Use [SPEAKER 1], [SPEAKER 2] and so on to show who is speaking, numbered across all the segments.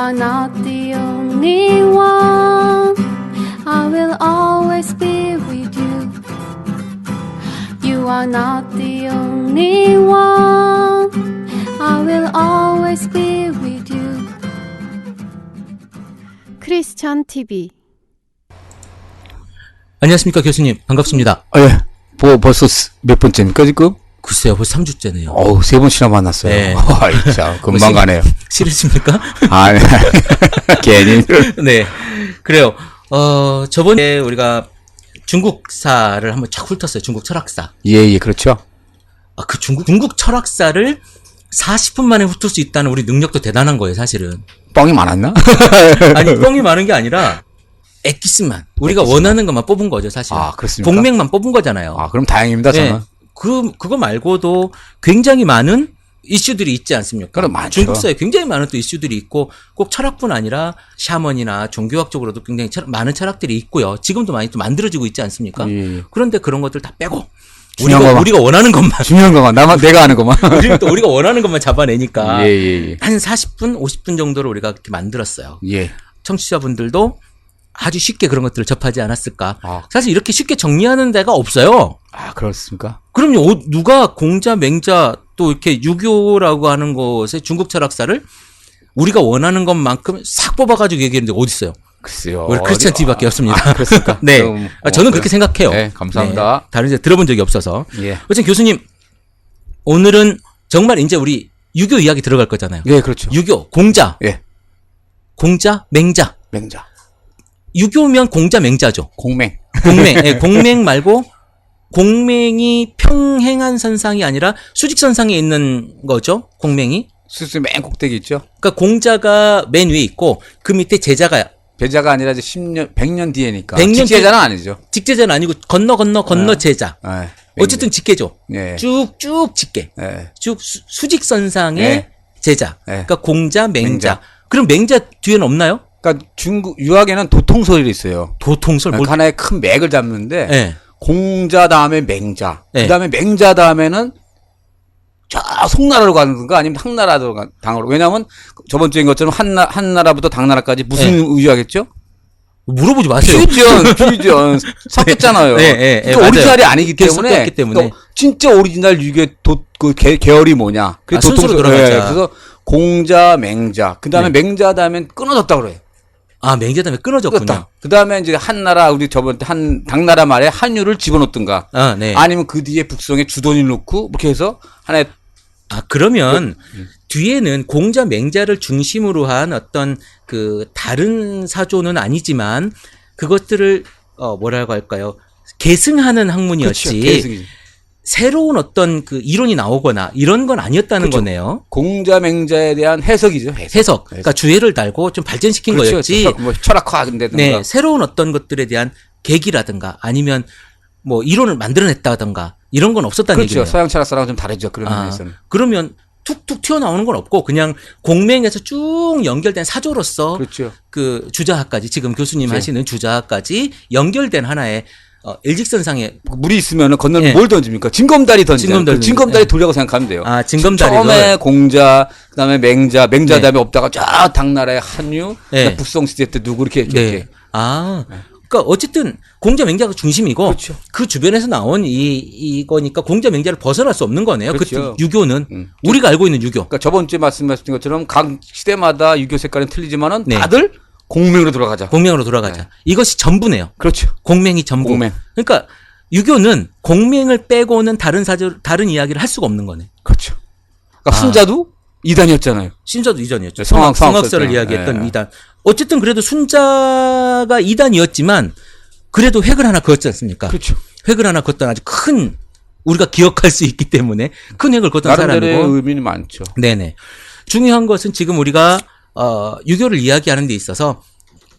[SPEAKER 1] are not the only one. I will always be with you. You are not the only one. I will always be with you. 크리스찬 TV.
[SPEAKER 2] 안녕하십니까 교수님, 반갑습니다.
[SPEAKER 3] 예. 벌써 몇 번째입니까 지금?
[SPEAKER 2] 글쎄요, 벌써 3주째네요.
[SPEAKER 3] 어우, 3번씩이나 만났어요.
[SPEAKER 2] 네.
[SPEAKER 3] 참 금방 가네요.
[SPEAKER 2] 싫으십니까?
[SPEAKER 3] 아, 괜히.
[SPEAKER 2] 네, 그래요. 저번에 우리가 중국사를 한번 쫙 훑었어요. 중국 철학사.
[SPEAKER 3] 예, 그렇죠.
[SPEAKER 2] 그 중국 철학사를 40분 만에 훑을 수 있다는 우리 능력도 대단한 거예요, 사실은.
[SPEAKER 3] 뻥이 많았나?
[SPEAKER 2] 아니, 뻥이 많은 게 아니라 엑기스만 우리가 원하는 것만 뽑은 거죠, 사실.
[SPEAKER 3] 아, 그렇습니까?
[SPEAKER 2] 공맥만 뽑은 거잖아요.
[SPEAKER 3] 아, 그럼 다행입니다, 저는.
[SPEAKER 2] 네. 그거 말고도 굉장히 많은 이슈들이 있지 않습니까?
[SPEAKER 3] 그럼 많죠.
[SPEAKER 2] 중국사에 굉장히 많은 또 이슈들이 있고, 꼭 철학뿐 아니라 샤먼이나 종교학적으로도 굉장히 많은 철학들이 있고요. 지금도 많이 또 만들어지고 있지 않습니까?
[SPEAKER 3] 예.
[SPEAKER 2] 그런데 그런 것들 다 빼고 우리가 원하는 것만
[SPEAKER 3] 중요한 것만 내가 아는 것만.
[SPEAKER 2] 우리가 원하는 것만 잡아내니까
[SPEAKER 3] 예.
[SPEAKER 2] 한 40분, 50분 정도로 우리가 그렇게 만들었어요.
[SPEAKER 3] 예.
[SPEAKER 2] 청취자분들도 아주 쉽게 그런 것들을 접하지 않았을까.
[SPEAKER 3] 아.
[SPEAKER 2] 사실 이렇게 쉽게 정리하는 데가 없어요.
[SPEAKER 3] 아, 그렇습니까?
[SPEAKER 2] 그럼요. 누가 공자, 맹자 또 이렇게 유교라고 하는 것의 중국 철학사를 우리가 원하는 것만큼 싹 뽑아가지고 얘기했는데 어디 있어요?
[SPEAKER 3] 글쎄요.
[SPEAKER 2] 우리 크리스찬 TV밖에 없습니다.
[SPEAKER 3] 아, 그렇습니까?
[SPEAKER 2] 네. 저는
[SPEAKER 3] 그래요?
[SPEAKER 2] 그렇게 생각해요.
[SPEAKER 3] 네, 감사합니다.
[SPEAKER 2] 네, 다른 데 들어본 적이 없어서.
[SPEAKER 3] 예.
[SPEAKER 2] 어쨌든 교수님, 오늘은 정말 이제 우리 유교 이야기 들어갈 거잖아요.
[SPEAKER 3] 예, 그렇죠.
[SPEAKER 2] 유교, 공자.
[SPEAKER 3] 예.
[SPEAKER 2] 공자, 맹자.
[SPEAKER 3] 맹자.
[SPEAKER 2] 유교면 공자, 맹자죠.
[SPEAKER 3] 공맹.
[SPEAKER 2] 공맹. 네, 공맹 말고 공맹이 평행한 선상이 아니라 수직선상에 있는 거죠. 공맹이.
[SPEAKER 3] 수수 맨 꼭대기 있죠.
[SPEAKER 2] 그러니까 공자가 맨 위에 있고 그 밑에 제자가
[SPEAKER 3] 배자가 아니라 이제 10년, 100년 뒤에니까.
[SPEAKER 2] 100년
[SPEAKER 3] 직제자는 아니죠.
[SPEAKER 2] 직제자는 아니고 건너 제자.
[SPEAKER 3] 예.
[SPEAKER 2] 어쨌든 직계죠.
[SPEAKER 3] 예.
[SPEAKER 2] 쭉쭉 직계.
[SPEAKER 3] 예.
[SPEAKER 2] 쭉 수직선상의
[SPEAKER 3] 예.
[SPEAKER 2] 제자.
[SPEAKER 3] 예.
[SPEAKER 2] 그러니까 공자, 맹자.
[SPEAKER 3] 맹자.
[SPEAKER 2] 그럼 맹자 뒤에는 없나요?
[SPEAKER 3] 그러니까 중국 유학에는 도통설이 있어요.
[SPEAKER 2] 도통설.
[SPEAKER 3] 그러니까 하나의 큰 맥을 잡는데
[SPEAKER 2] 네.
[SPEAKER 3] 공자 다음에 맹자,
[SPEAKER 2] 네.
[SPEAKER 3] 그다음에 맹자 다음에는 저 송나라로 가는가 아니면 당나라로 당으로. 왜냐하면 저번 주인 것처럼 한나라부터 당나라까지 무슨 의유하겠죠?
[SPEAKER 2] 물어보지 마세요.
[SPEAKER 3] 퓨전 섞였잖아요.
[SPEAKER 2] 네.
[SPEAKER 3] 그러니까 오리지널이 아니기 때문에,
[SPEAKER 2] 섞였기 때문에.
[SPEAKER 3] 진짜 오리지널 유교 계열이 뭐냐?
[SPEAKER 2] 순서로 돌아가자.
[SPEAKER 3] 그래서 공자, 맹자, 그다음에 맹자 다음엔 끊어졌다 그래요.
[SPEAKER 2] 아, 맹자 다음에 끊어졌군요.
[SPEAKER 3] 그 다음에 이제 한나라, 우리 저번 때 당나라 말에 한유를 집어넣든가.
[SPEAKER 2] 아, 네.
[SPEAKER 3] 아니면 그 뒤에 북송에 주돈을 넣고, 이렇게 해서 하나의.
[SPEAKER 2] 그러면 뒤에는 공자, 맹자를 중심으로 한 어떤 그 다른 사조는 아니지만 그것들을, 뭐라고 할까요? 계승하는 학문이었지.
[SPEAKER 3] 그렇죠, 계승이지.
[SPEAKER 2] 새로운 어떤 그 이론이 나오거나 이런 건 아니었다는
[SPEAKER 3] 그렇죠.
[SPEAKER 2] 거네요.
[SPEAKER 3] 공자, 맹자에 대한 해석이죠. 해석.
[SPEAKER 2] 그러니까 주해를 달고 좀 발전시킨
[SPEAKER 3] 그렇죠.
[SPEAKER 2] 거였지.
[SPEAKER 3] 뭐 철학화된다든가.
[SPEAKER 2] 네, 새로운 어떤 것들에 대한 계기라든가 아니면 뭐 이론을 만들어냈다든가 이런 건 없었다는
[SPEAKER 3] 그렇죠.
[SPEAKER 2] 얘기예요.
[SPEAKER 3] 서양 철학사랑은 좀 다르죠. 그런 면에서는.
[SPEAKER 2] 그러면 툭툭 튀어나오는 건 없고 그냥 공맹에서 쭉 연결된 사조로서
[SPEAKER 3] 그렇죠.
[SPEAKER 2] 그 주자학까지 지금 교수님
[SPEAKER 3] 그렇죠.
[SPEAKER 2] 하시는 주자학까지 연결된 하나의 일직선상의
[SPEAKER 3] 물이 있으면은 건너면
[SPEAKER 2] 예.
[SPEAKER 3] 뭘 던집니까? 징검다리 던지잖아요.
[SPEAKER 2] 징검다리.
[SPEAKER 3] 징검다리
[SPEAKER 2] 예.
[SPEAKER 3] 돌려고 생각하면 돼요.
[SPEAKER 2] 징검다리를
[SPEAKER 3] 처음에 공자, 그다음에 맹자
[SPEAKER 2] 네.
[SPEAKER 3] 다음에 없다가 쫙 당나라의 한유,
[SPEAKER 2] 네.
[SPEAKER 3] 북송 시대 때 누구 이렇게.
[SPEAKER 2] 네. 그러니까 어쨌든 공자 맹자가 중심이고
[SPEAKER 3] 그렇죠.
[SPEAKER 2] 그 주변에서 나온 이거니까 공자 맹자를 벗어날 수 없는 거네요.
[SPEAKER 3] 그렇죠.
[SPEAKER 2] 그 유교는 우리가 알고 있는 유교.
[SPEAKER 3] 그러니까 저번 주에 말씀하신 것처럼 각 시대마다 유교 색깔은 틀리지만은
[SPEAKER 2] 네.
[SPEAKER 3] 다들 공맹으로 돌아가자.
[SPEAKER 2] 공맹으로 돌아가자.
[SPEAKER 3] 네.
[SPEAKER 2] 이것이 전부네요.
[SPEAKER 3] 그렇죠.
[SPEAKER 2] 공맹이 전부.
[SPEAKER 3] 공맹.
[SPEAKER 2] 그러니까 유교는 공맹을 빼고는 다른 이야기를 할 수가 없는 거네.
[SPEAKER 3] 그렇죠. 그러니까 순자도 이단이었잖아요.
[SPEAKER 2] 신자도 이전이었죠.
[SPEAKER 3] 네,
[SPEAKER 2] 성악설을 이야기했던
[SPEAKER 3] 네.
[SPEAKER 2] 이단. 어쨌든 그래도 순자가 이단이었지만 그래도 획을 하나 그었지 않습니까?
[SPEAKER 3] 그렇죠.
[SPEAKER 2] 획을 하나 그었던 아주 큰 우리가 기억할 수 있기 때문에 큰 획을 그었던
[SPEAKER 3] 나름대로의
[SPEAKER 2] 사람이고.
[SPEAKER 3] 의미는 많죠.
[SPEAKER 2] 네네. 중요한 것은 지금 우리가 유교를 이야기하는 데 있어서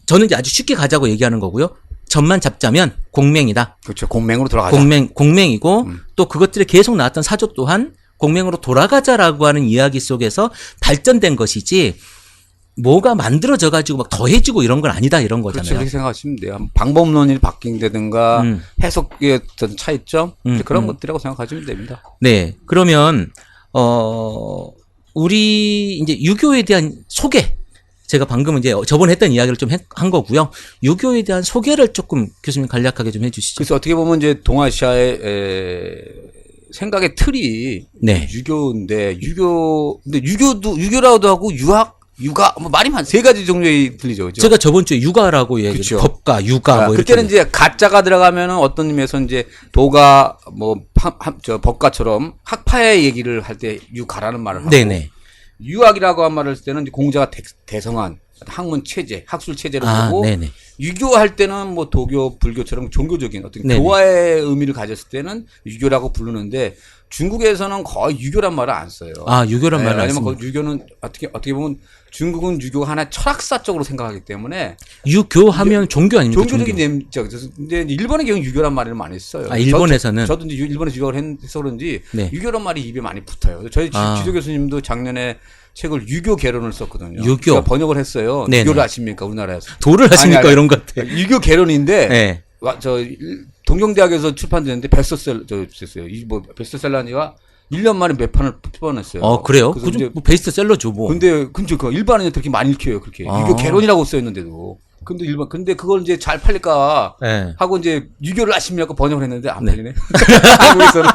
[SPEAKER 2] 저는 이제 아주 쉽게 가자고 얘기하는 거고요. 점만 잡자면 공맹이다.
[SPEAKER 3] 그렇죠. 공맹으로 돌아가자.
[SPEAKER 2] 공맹이고 또 그것들에 계속 나왔던 사조 또한 공맹으로 돌아가자라고 하는 이야기 속에서 발전된 것이지 뭐가 만들어져 가지고 막 더해지고 이런 건 아니다 이런
[SPEAKER 3] 그렇죠.
[SPEAKER 2] 거잖아요.
[SPEAKER 3] 그렇게 생각하시면 돼요. 방법론이 바뀐다든가 해석의 어떤 차이점 그런 것들이라고 생각하시면 됩니다.
[SPEAKER 2] 네. 그러면 우리 이제 유교에 대한 소개 제가 방금 이제 저번에 했던 이야기를 좀 한 거고요. 유교에 대한 소개를 조금 교수님 간략하게 좀 해주시죠.
[SPEAKER 3] 그래서 어떻게 보면 이제 동아시아의 생각의 틀이
[SPEAKER 2] 네.
[SPEAKER 3] 유교인데 근데 유교라고도 하고 육아 뭐 말이 세 가지 종류의 들리죠. 그죠?
[SPEAKER 2] 제가 저번 주에 육아라고 얘기했죠.
[SPEAKER 3] 그쵸.
[SPEAKER 2] 법가, 육아 뭐 이렇게.
[SPEAKER 3] 그때는 이제 가짜가 들어가면은 어떤 의미에서 이제 도가 뭐 법가처럼 학파의 얘기를 할 때 유가라는 말을 하고
[SPEAKER 2] 네네.
[SPEAKER 3] 유학이라고 한 말을 쓸 때는 이제 공자가 대성한 학문 체제, 학술 체제를 보고
[SPEAKER 2] 네네.
[SPEAKER 3] 유교할 때는 뭐 도교, 불교처럼 종교적인 어떤
[SPEAKER 2] 네네.
[SPEAKER 3] 교화의 의미를 가졌을 때는 유교라고 부르는데 중국에서는 거의 유교란 말을 안 써요.
[SPEAKER 2] 유교란 말을 안
[SPEAKER 3] 왜냐면
[SPEAKER 2] 씁니다.
[SPEAKER 3] 그 유교는 어떻게 보면 중국은 유교가 하나의 철학사적으로 생각하기 때문에
[SPEAKER 2] 유교하면 종교 아닙니까?
[SPEAKER 3] 종교적인 nem적. 근데 일본의 경우 유교란 말을 많이 써요.
[SPEAKER 2] 일본에서는
[SPEAKER 3] 저도 이제 일본에서 유학을 해서 그런지
[SPEAKER 2] 네.
[SPEAKER 3] 유교란 말이 입에 많이 붙어요. 저희 지도 교수님도 작년에 책을 유교 개론을 썼거든요.
[SPEAKER 2] 유교.
[SPEAKER 3] 제가 번역을 했어요.
[SPEAKER 2] 네네.
[SPEAKER 3] 유교를 아십니까 우리나라에서?
[SPEAKER 2] 도를 하십니까
[SPEAKER 3] 아니.
[SPEAKER 2] 이런 것 같아.
[SPEAKER 3] 유교 개론인데
[SPEAKER 2] 네.
[SPEAKER 3] 동경대학에서 출판됐는데 베스트셀러 됐어요. 뭐 베스트셀러니가 1년 만에 몇 판을 뽑아냈어요.
[SPEAKER 2] 그래요?
[SPEAKER 3] 그래서 이제
[SPEAKER 2] 뭐 베스트셀러죠 뭐.
[SPEAKER 3] 근데 그 일반인한테 그렇게 많이 읽혀요. 그렇게 유교 개론이라고 써 있는데도. 근데 그걸 이제 잘 팔릴까
[SPEAKER 2] 네.
[SPEAKER 3] 하고 이제 유교를 아십니까 번역을 했는데 안 팔리네. 한국에서는.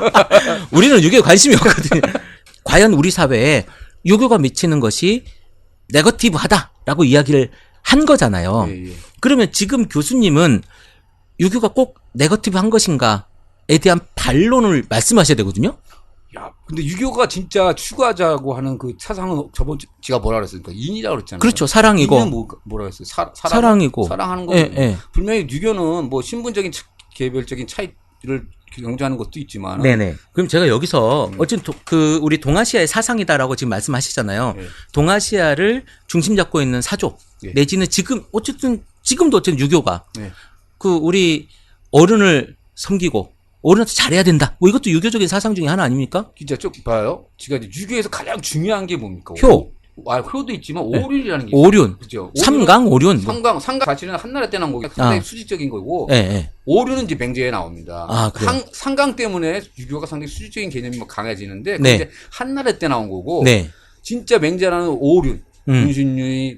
[SPEAKER 2] 우리는 유교에 관심이 없거든요. 과연 우리 사회에 유교가 미치는 것이 네거티브하다라고 이야기를 한 거잖아요.
[SPEAKER 3] 예.
[SPEAKER 2] 그러면 지금 교수님은 유교가 꼭 네거티브한 것인가에 대한 반론을 말씀하셔야 되거든요.
[SPEAKER 3] 야, 근데 유교가 진짜 추구하자고 하는 그 사상은 저번 제가 뭐라 그랬습니까? 인이라고 그랬잖아요.
[SPEAKER 2] 그렇죠. 사랑이고.
[SPEAKER 3] 인은 뭐라 그랬어요?
[SPEAKER 2] 사랑이고.
[SPEAKER 3] 사랑하는 거고.
[SPEAKER 2] 예.
[SPEAKER 3] 분명히 유교는 뭐 신분적인 개별적인 차이를 경주하는 것도 있지만.
[SPEAKER 2] 네네. 그럼 제가 여기서 어쨌든 우리 동아시아의 사상이다라고 지금 말씀하시잖아요.
[SPEAKER 3] 네.
[SPEAKER 2] 동아시아를 중심 잡고 있는 사조
[SPEAKER 3] 네.
[SPEAKER 2] 내지는 지금도 어쨌든 유교가
[SPEAKER 3] 네.
[SPEAKER 2] 우리 어른을 섬기고 어른한테 잘해야 된다. 뭐 이것도 유교적인 사상 중에 하나 아닙니까?
[SPEAKER 3] 진짜 좀 봐요. 제가 이제 유교에서 가장 중요한 게 뭡니까?
[SPEAKER 2] 효.
[SPEAKER 3] 효도 있지만 오륜이라는 게
[SPEAKER 2] 오륜.
[SPEAKER 3] 있어요. 그죠?
[SPEAKER 2] 삼강, 오륜. 뭐.
[SPEAKER 3] 삼강 가치는 한나라 때 나온 거기 상당히 수직적인 거고.
[SPEAKER 2] 예.
[SPEAKER 3] 오륜은 이제 맹제에 나옵니다.
[SPEAKER 2] 그래요?
[SPEAKER 3] 상강 때문에 유교가 상당히 수직적인 개념이 뭐 강해지는데
[SPEAKER 2] 네.
[SPEAKER 3] 그게 이제 한나라 때 나온 거고.
[SPEAKER 2] 네.
[SPEAKER 3] 진짜 맹제라는 오륜, 문신유의,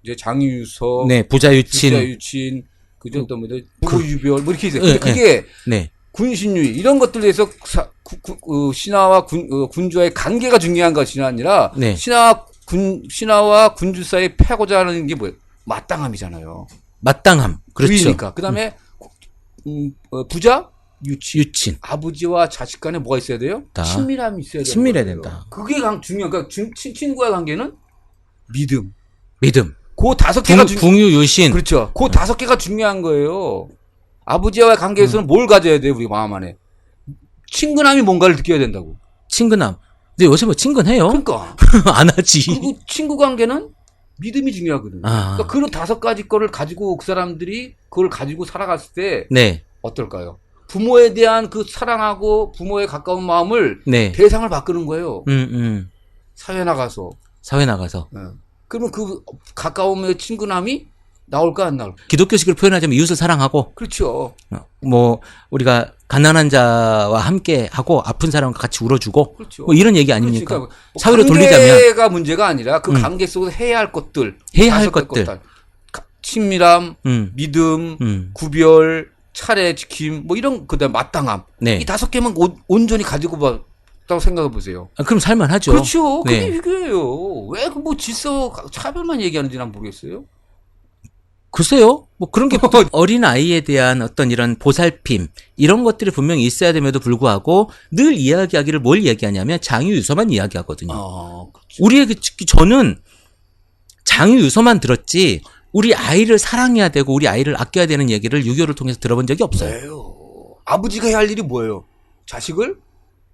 [SPEAKER 3] 이제 장유서,
[SPEAKER 2] 네. 부자유친.
[SPEAKER 3] 부자유친, 그죠? 또 뭐 부유별 뭐 이렇게 있어요. 근데 그게
[SPEAKER 2] 네.
[SPEAKER 3] 군신유의 이런 것들에 대해서 신하와 군주와의 관계가 중요한 것이 아니라
[SPEAKER 2] 네.
[SPEAKER 3] 신하와 군주 사이에 패고자 하는 게 뭐예요? 마땅함이잖아요.
[SPEAKER 2] 마땅함. 그렇죠.
[SPEAKER 3] 부이니까. 그다음에 부자
[SPEAKER 2] 유친.
[SPEAKER 3] 아버지와 자식 간에 뭐가 있어야 돼요?
[SPEAKER 2] 다.
[SPEAKER 3] 친밀함이 있어야 돼요.
[SPEAKER 2] 친밀해야 된다.
[SPEAKER 3] 그게 중요한. 그러니까 친구와의 관계는 믿음. 그 5개가
[SPEAKER 2] 궁유유신.
[SPEAKER 3] 그렇죠. 그 5개가 중요한 거예요. 아버지와의 관계에서는 뭘 가져야 돼요, 우리 마음 안에? 친근함이 뭔가를 느껴야 된다고.
[SPEAKER 2] 친근함. 근데 요새 뭐 친근해요?
[SPEAKER 3] 그러니까.
[SPEAKER 2] 안 하지.
[SPEAKER 3] 그리고 친구 관계는 믿음이 중요하거든요.
[SPEAKER 2] 아.
[SPEAKER 3] 그러니까 그런 5가지 거를 가지고 그 사람들이 그걸 가지고 살아갔을 때
[SPEAKER 2] 네.
[SPEAKER 3] 어떨까요? 부모에 대한 그 사랑하고 부모에 가까운 마음을
[SPEAKER 2] 네.
[SPEAKER 3] 대상을 바꾸는 거예요. 사회 나가서.
[SPEAKER 2] 사회 나가서.
[SPEAKER 3] 그러면 그 가까움의 친근함이 나올까 안 나올까?
[SPEAKER 2] 기독교식으로 표현하자면 이웃을 사랑하고
[SPEAKER 3] 그렇죠.
[SPEAKER 2] 뭐 우리가 가난한 자와 함께 하고 아픈 사람과 같이 울어주고
[SPEAKER 3] 그렇죠.
[SPEAKER 2] 뭐 이런 얘기 아닙니까?
[SPEAKER 3] 그러니까
[SPEAKER 2] 사회로 돌리자면
[SPEAKER 3] 관계가 문제가 아니라 그 관계 속에서 해야 할 것들,
[SPEAKER 2] 해야 할 것들.
[SPEAKER 3] 친밀함,
[SPEAKER 2] 음.
[SPEAKER 3] 믿음, 구별, 차례 지킴, 뭐 이런 그다음 마땅함.
[SPEAKER 2] 네.
[SPEAKER 3] 이 5개만 온전히 가지고 봤다고 생각해 보세요.
[SPEAKER 2] 그럼 살만하죠.
[SPEAKER 3] 그렇죠. 그게
[SPEAKER 2] 네.
[SPEAKER 3] 유교예요. 왜 그 뭐 질서 차별만 얘기하는지 난 모르겠어요.
[SPEAKER 2] 글쎄요. 뭐 그런 게 어린 아이에 대한 어떤 이런 보살핌 이런 것들이 분명히 있어야 됨에도 불구하고 늘 이야기하기를 뭘 얘기하냐면 장유유서만 이야기하거든요.
[SPEAKER 3] 그렇죠.
[SPEAKER 2] 우리에게 저는 장유유서만 들었지 우리 아이를 사랑해야 되고 우리 아이를 아껴야 되는 얘기를 유교를 통해서 들어본 적이 없어요.
[SPEAKER 3] 왜요? 아버지가 해야 할 일이 뭐예요? 자식을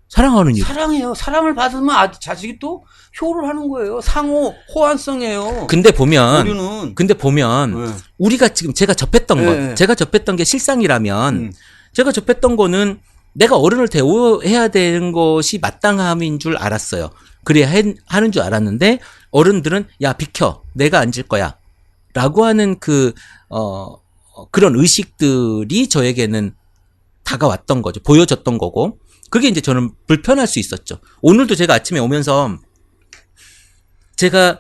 [SPEAKER 2] 사랑하는 일.
[SPEAKER 3] 사랑해요. 사랑을 받으면 자식이 또 효를 하는 거예요. 상호 호환성이에요.
[SPEAKER 2] 근데 보면
[SPEAKER 3] 네.
[SPEAKER 2] 우리가 지금 제가 접했던
[SPEAKER 3] 네.
[SPEAKER 2] 것, 제가 접했던 게 실상이라면 제가 접했던 거는 내가 어른을 대우해야 되는 것이 마땅함인 줄 알았어요. 그래야 하는 줄 알았는데 어른들은 야 비켜 내가 앉을 거야 라고 하는 그런 의식들이 저에게는 다가왔던 거죠. 보여졌던 거고 그게 이제 저는 불편할 수 있었죠. 오늘도 제가 아침에 오면서 제가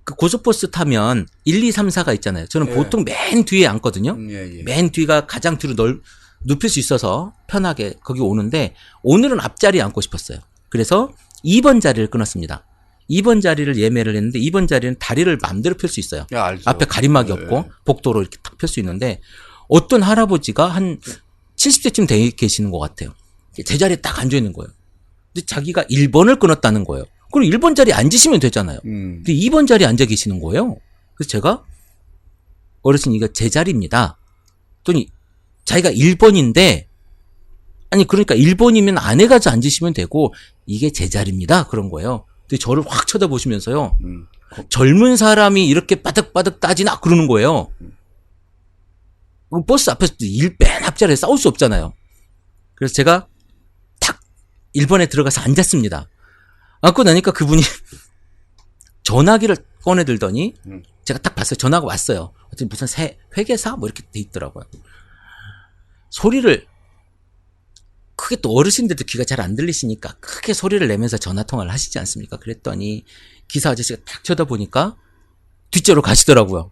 [SPEAKER 2] 그 고속버스 타면 1, 2, 3, 4가 있잖아요. 저는
[SPEAKER 3] 예.
[SPEAKER 2] 보통 맨 뒤에 앉거든요.
[SPEAKER 3] 예.
[SPEAKER 2] 맨 뒤가 가장 뒤로 눕힐 수 있어서 편하게 거기 오는데 오늘은 앞자리에 앉고 싶었어요. 그래서 2번 자리를 끊었습니다. 2번 자리를 예매를 했는데 2번 자리는 다리를 마음대로 펼 수 있어요.
[SPEAKER 3] 야, 알죠.
[SPEAKER 2] 앞에 가림막이
[SPEAKER 3] 예.
[SPEAKER 2] 없고 복도로 이렇게 탁 펼 수 있는데 어떤 할아버지가 한 70대쯤 돼 계시는 것 같아요. 제 자리에 딱 앉아 있는 거예요. 근데 자기가 1번을 끊었다는 거예요. 그럼 1번 자리에 앉으시면 되잖아요. 근데 2번 자리에 앉아 계시는 거예요. 그래서 제가 어르신 이거 제 자리입니다. 그랬더니 자기가 1번인데 아니 그러니까 1번이면 안에 가서 앉으시면 되고 이게 제 자리입니다. 그런 거예요. 근데 저를 확 쳐다보시면서요. 젊은 사람이 이렇게 바득바득 따지나 그러는 거예요. 버스 앞에서 맨 앞자리에 싸울 수 없잖아요. 그래서 제가 탁 1번에 들어가서 앉았습니다. 앉고 나니까 그분이 전화기를 꺼내 들더니 제가 딱 봤어요. 전화가 왔어요. 무슨 회계사 뭐 이렇게 돼 있더라고요. 소리를 크게 또 어르신들도 귀가 잘 안 들리시니까 크게 소리를 내면서 전화 통화를 하시지 않습니까? 그랬더니 기사 아저씨가 딱 쳐다보니까 뒷자로 가시더라고요.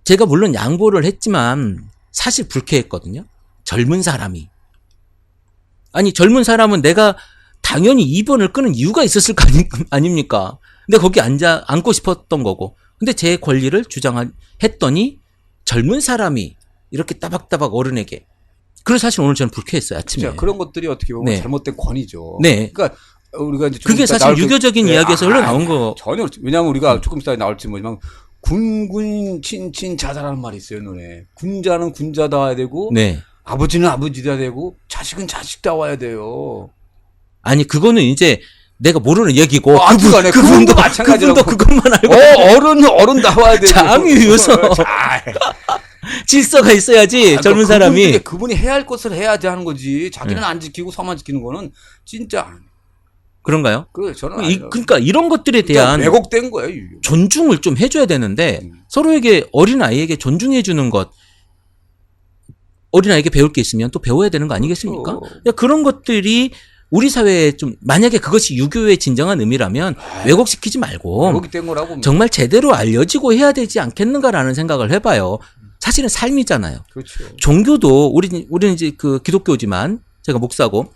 [SPEAKER 2] 제가 물론 양보를 했지만 사실 불쾌했거든요. 젊은 사람이. 아니 젊은 사람은 내가 당연히 2번을 끄는 이유가 있었을 거 아닙니까? 근데 거기 앉고 싶었던 거고. 근데 제 권리를 주장했더니 젊은 사람이 이렇게 따박따박 어른에게. 그래서 사실 오늘 저는 불쾌했어요. 아침에.
[SPEAKER 3] 그렇죠. 그런 것들이 어떻게 보면
[SPEAKER 2] 네.
[SPEAKER 3] 잘못된 권위죠.
[SPEAKER 2] 네.
[SPEAKER 3] 그러니까 우리가 이제
[SPEAKER 2] 그게 사실 유교적인 이야기에서 흘러나온 거.
[SPEAKER 3] 전혀 왜냐하면 우리가 조금 있다 나올지 모르지만 군군 친친 자다라는 말이 있어요. 눈에 군자는 군자다워야 되고
[SPEAKER 2] 네.
[SPEAKER 3] 아버지는 아버지다 되고 자식은 자식다워야 돼요.
[SPEAKER 2] 아니 그거는 이제 내가 모르는 얘기고
[SPEAKER 3] 아무튼간에 그분도 마찬가지라고.
[SPEAKER 2] 그분도 그것만 알고
[SPEAKER 3] 어른다워야 되고
[SPEAKER 2] 장유유서 질서가 있어야지 젊은 사람이.
[SPEAKER 3] 그분이 해야 할 것을 해야지 하는 거지. 자기는 안 지키고 서만 지키는 거는 진짜
[SPEAKER 2] 그런가요?
[SPEAKER 3] 저는
[SPEAKER 2] 그러니까 이런 것들에 대한
[SPEAKER 3] 왜곡된 거예요. 이게.
[SPEAKER 2] 존중을 좀 해줘야 되는데 서로에게 어린아이에게 존중해주는 것 어린아이에게 배울 게 있으면 또 배워야 되는 거 아니겠습니까? 그러니까 그런 것들이 우리 사회에 좀 만약에 그것이 유교의 진정한 의미라면 왜곡시키지 말고
[SPEAKER 3] 왜곡된 거라고
[SPEAKER 2] 정말 제대로 알려지고 해야 되지 않겠는가라는 생각을 해봐요. 사실은 삶이잖아요.
[SPEAKER 3] 그렇죠.
[SPEAKER 2] 종교도 우리는 이제 그 기독교지만 제가 목사고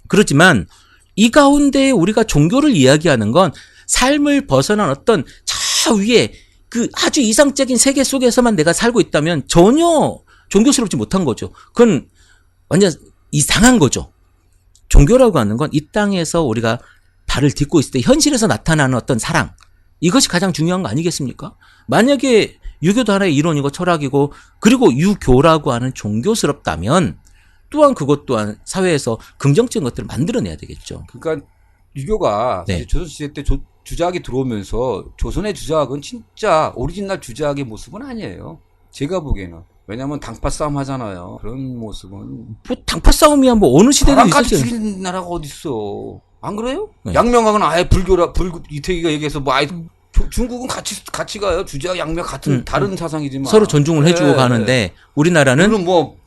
[SPEAKER 2] 그렇지만 이 가운데 우리가 종교를 이야기하는 건 삶을 벗어난 어떤 저 위에 그 아주 이상적인 세계 속에서만 내가 살고 있다면 전혀 종교스럽지 못한 거죠. 그건 완전 이상한 거죠. 종교라고 하는 건 이 땅에서 우리가 발을 딛고 있을 때 현실에서 나타나는 어떤 사랑 이것이 가장 중요한 거 아니겠습니까? 만약에 유교도 하나의 이론이고 철학이고 그리고 유교라고 하는 종교스럽다면 또한 그것 또한 사회에서 긍정적인 것들을 만들어내야 되겠죠.
[SPEAKER 3] 그러니까 유교가
[SPEAKER 2] 네.
[SPEAKER 3] 조선시대 때 주작이 들어오면서 조선의 주작은 진짜 오리지널 주작의 모습은 아니에요. 제가 보기에는. 왜냐면 당파 싸움 하잖아요. 그런 모습은.
[SPEAKER 2] 뭐 당파 싸움이야 뭐 어느 시대도
[SPEAKER 3] 나라까지
[SPEAKER 2] 있었어요.
[SPEAKER 3] 죽인 나라가 어딨어. 안 그래요?
[SPEAKER 2] 네.
[SPEAKER 3] 양명학은 아예 이태기가 얘기해서 뭐 아예 중국은 같이 가요. 주작 양명 같은 다른 사상이지만.
[SPEAKER 2] 서로 존중을 해주고
[SPEAKER 3] 네.
[SPEAKER 2] 가는데 우리나라는
[SPEAKER 3] 물론 뭐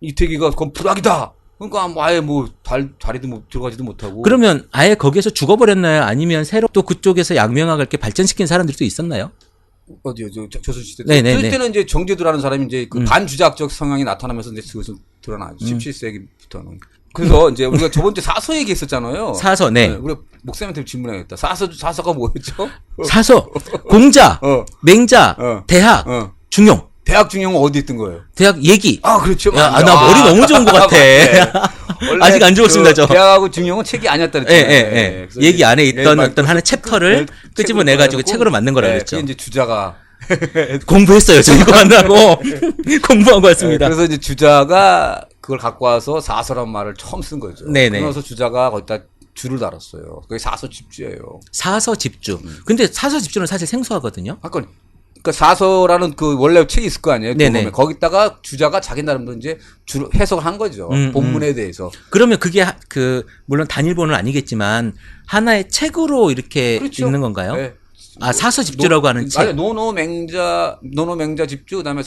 [SPEAKER 3] 이태기가 그건 불악이다. 그러니까 뭐 아예 뭐 자리도 들어가지도 못하고.
[SPEAKER 2] 그러면 아예 거기에서 죽어버렸나요? 아니면 새로 또 그쪽에서 양명학을 이렇게 발전시킨 사람들도 있었나요?
[SPEAKER 3] 어디요? 조선시대 때.
[SPEAKER 2] 네네네.
[SPEAKER 3] 그럴 때는 이제 정제도라는 사람이 이제 그 반주작적 성향이 나타나면서 이제 그것을 드러나죠. 17세기부터는. 그래서 이제 우리가 저번 주에 사서 얘기했었잖아요.
[SPEAKER 2] 사서, 네.
[SPEAKER 3] 우리 목사님한테 질문해야겠다. 사서가 뭐였죠?
[SPEAKER 2] 사서, 공자, 맹자, 대학, 중용.
[SPEAKER 3] 대학 중용은 어디 있던 거예요?
[SPEAKER 2] 대학 얘기.
[SPEAKER 3] 아, 그렇죠.
[SPEAKER 2] 야, 나 머리 너무 좋은 것 같아. 아직 안 좋았습니다, 저.
[SPEAKER 3] 대학하고 중용은 책이 아니었다 그랬잖아요.
[SPEAKER 2] 예. 얘기 안에 있던 어떤 하나의 챕터를 끄집어내가지고 책으로 만든 거라 그랬죠.
[SPEAKER 3] 그게 이제 주자가.
[SPEAKER 2] 공부했어요. 저 이거 만나고. 공부하고 왔습니다.
[SPEAKER 3] 그래서 이제 주자가 그걸 갖고 와서 사서란 말을 처음 쓴 거죠.
[SPEAKER 2] 네네.
[SPEAKER 3] 그래서 주자가 거기다 줄을 달았어요. 그게 사서 집주예요.
[SPEAKER 2] 사서 집주. 근데 사서 집주는 사실 생소하거든요.
[SPEAKER 3] 그러니까 사서라는 그 원래 책이 있을 거 아니에요.
[SPEAKER 2] 네네.
[SPEAKER 3] 거기다가 주자가 자기 나름대로 이제 해석을 한 거죠. 본문에 대해서.
[SPEAKER 2] 그러면 그게 물론 단일본은 아니겠지만 하나의 책으로 이렇게
[SPEAKER 3] 그렇죠.
[SPEAKER 2] 있는 건가요?
[SPEAKER 3] 네.
[SPEAKER 2] 아, 사서 집주라고 하는 책.
[SPEAKER 3] 아니, 노노맹자 집주, 그다음에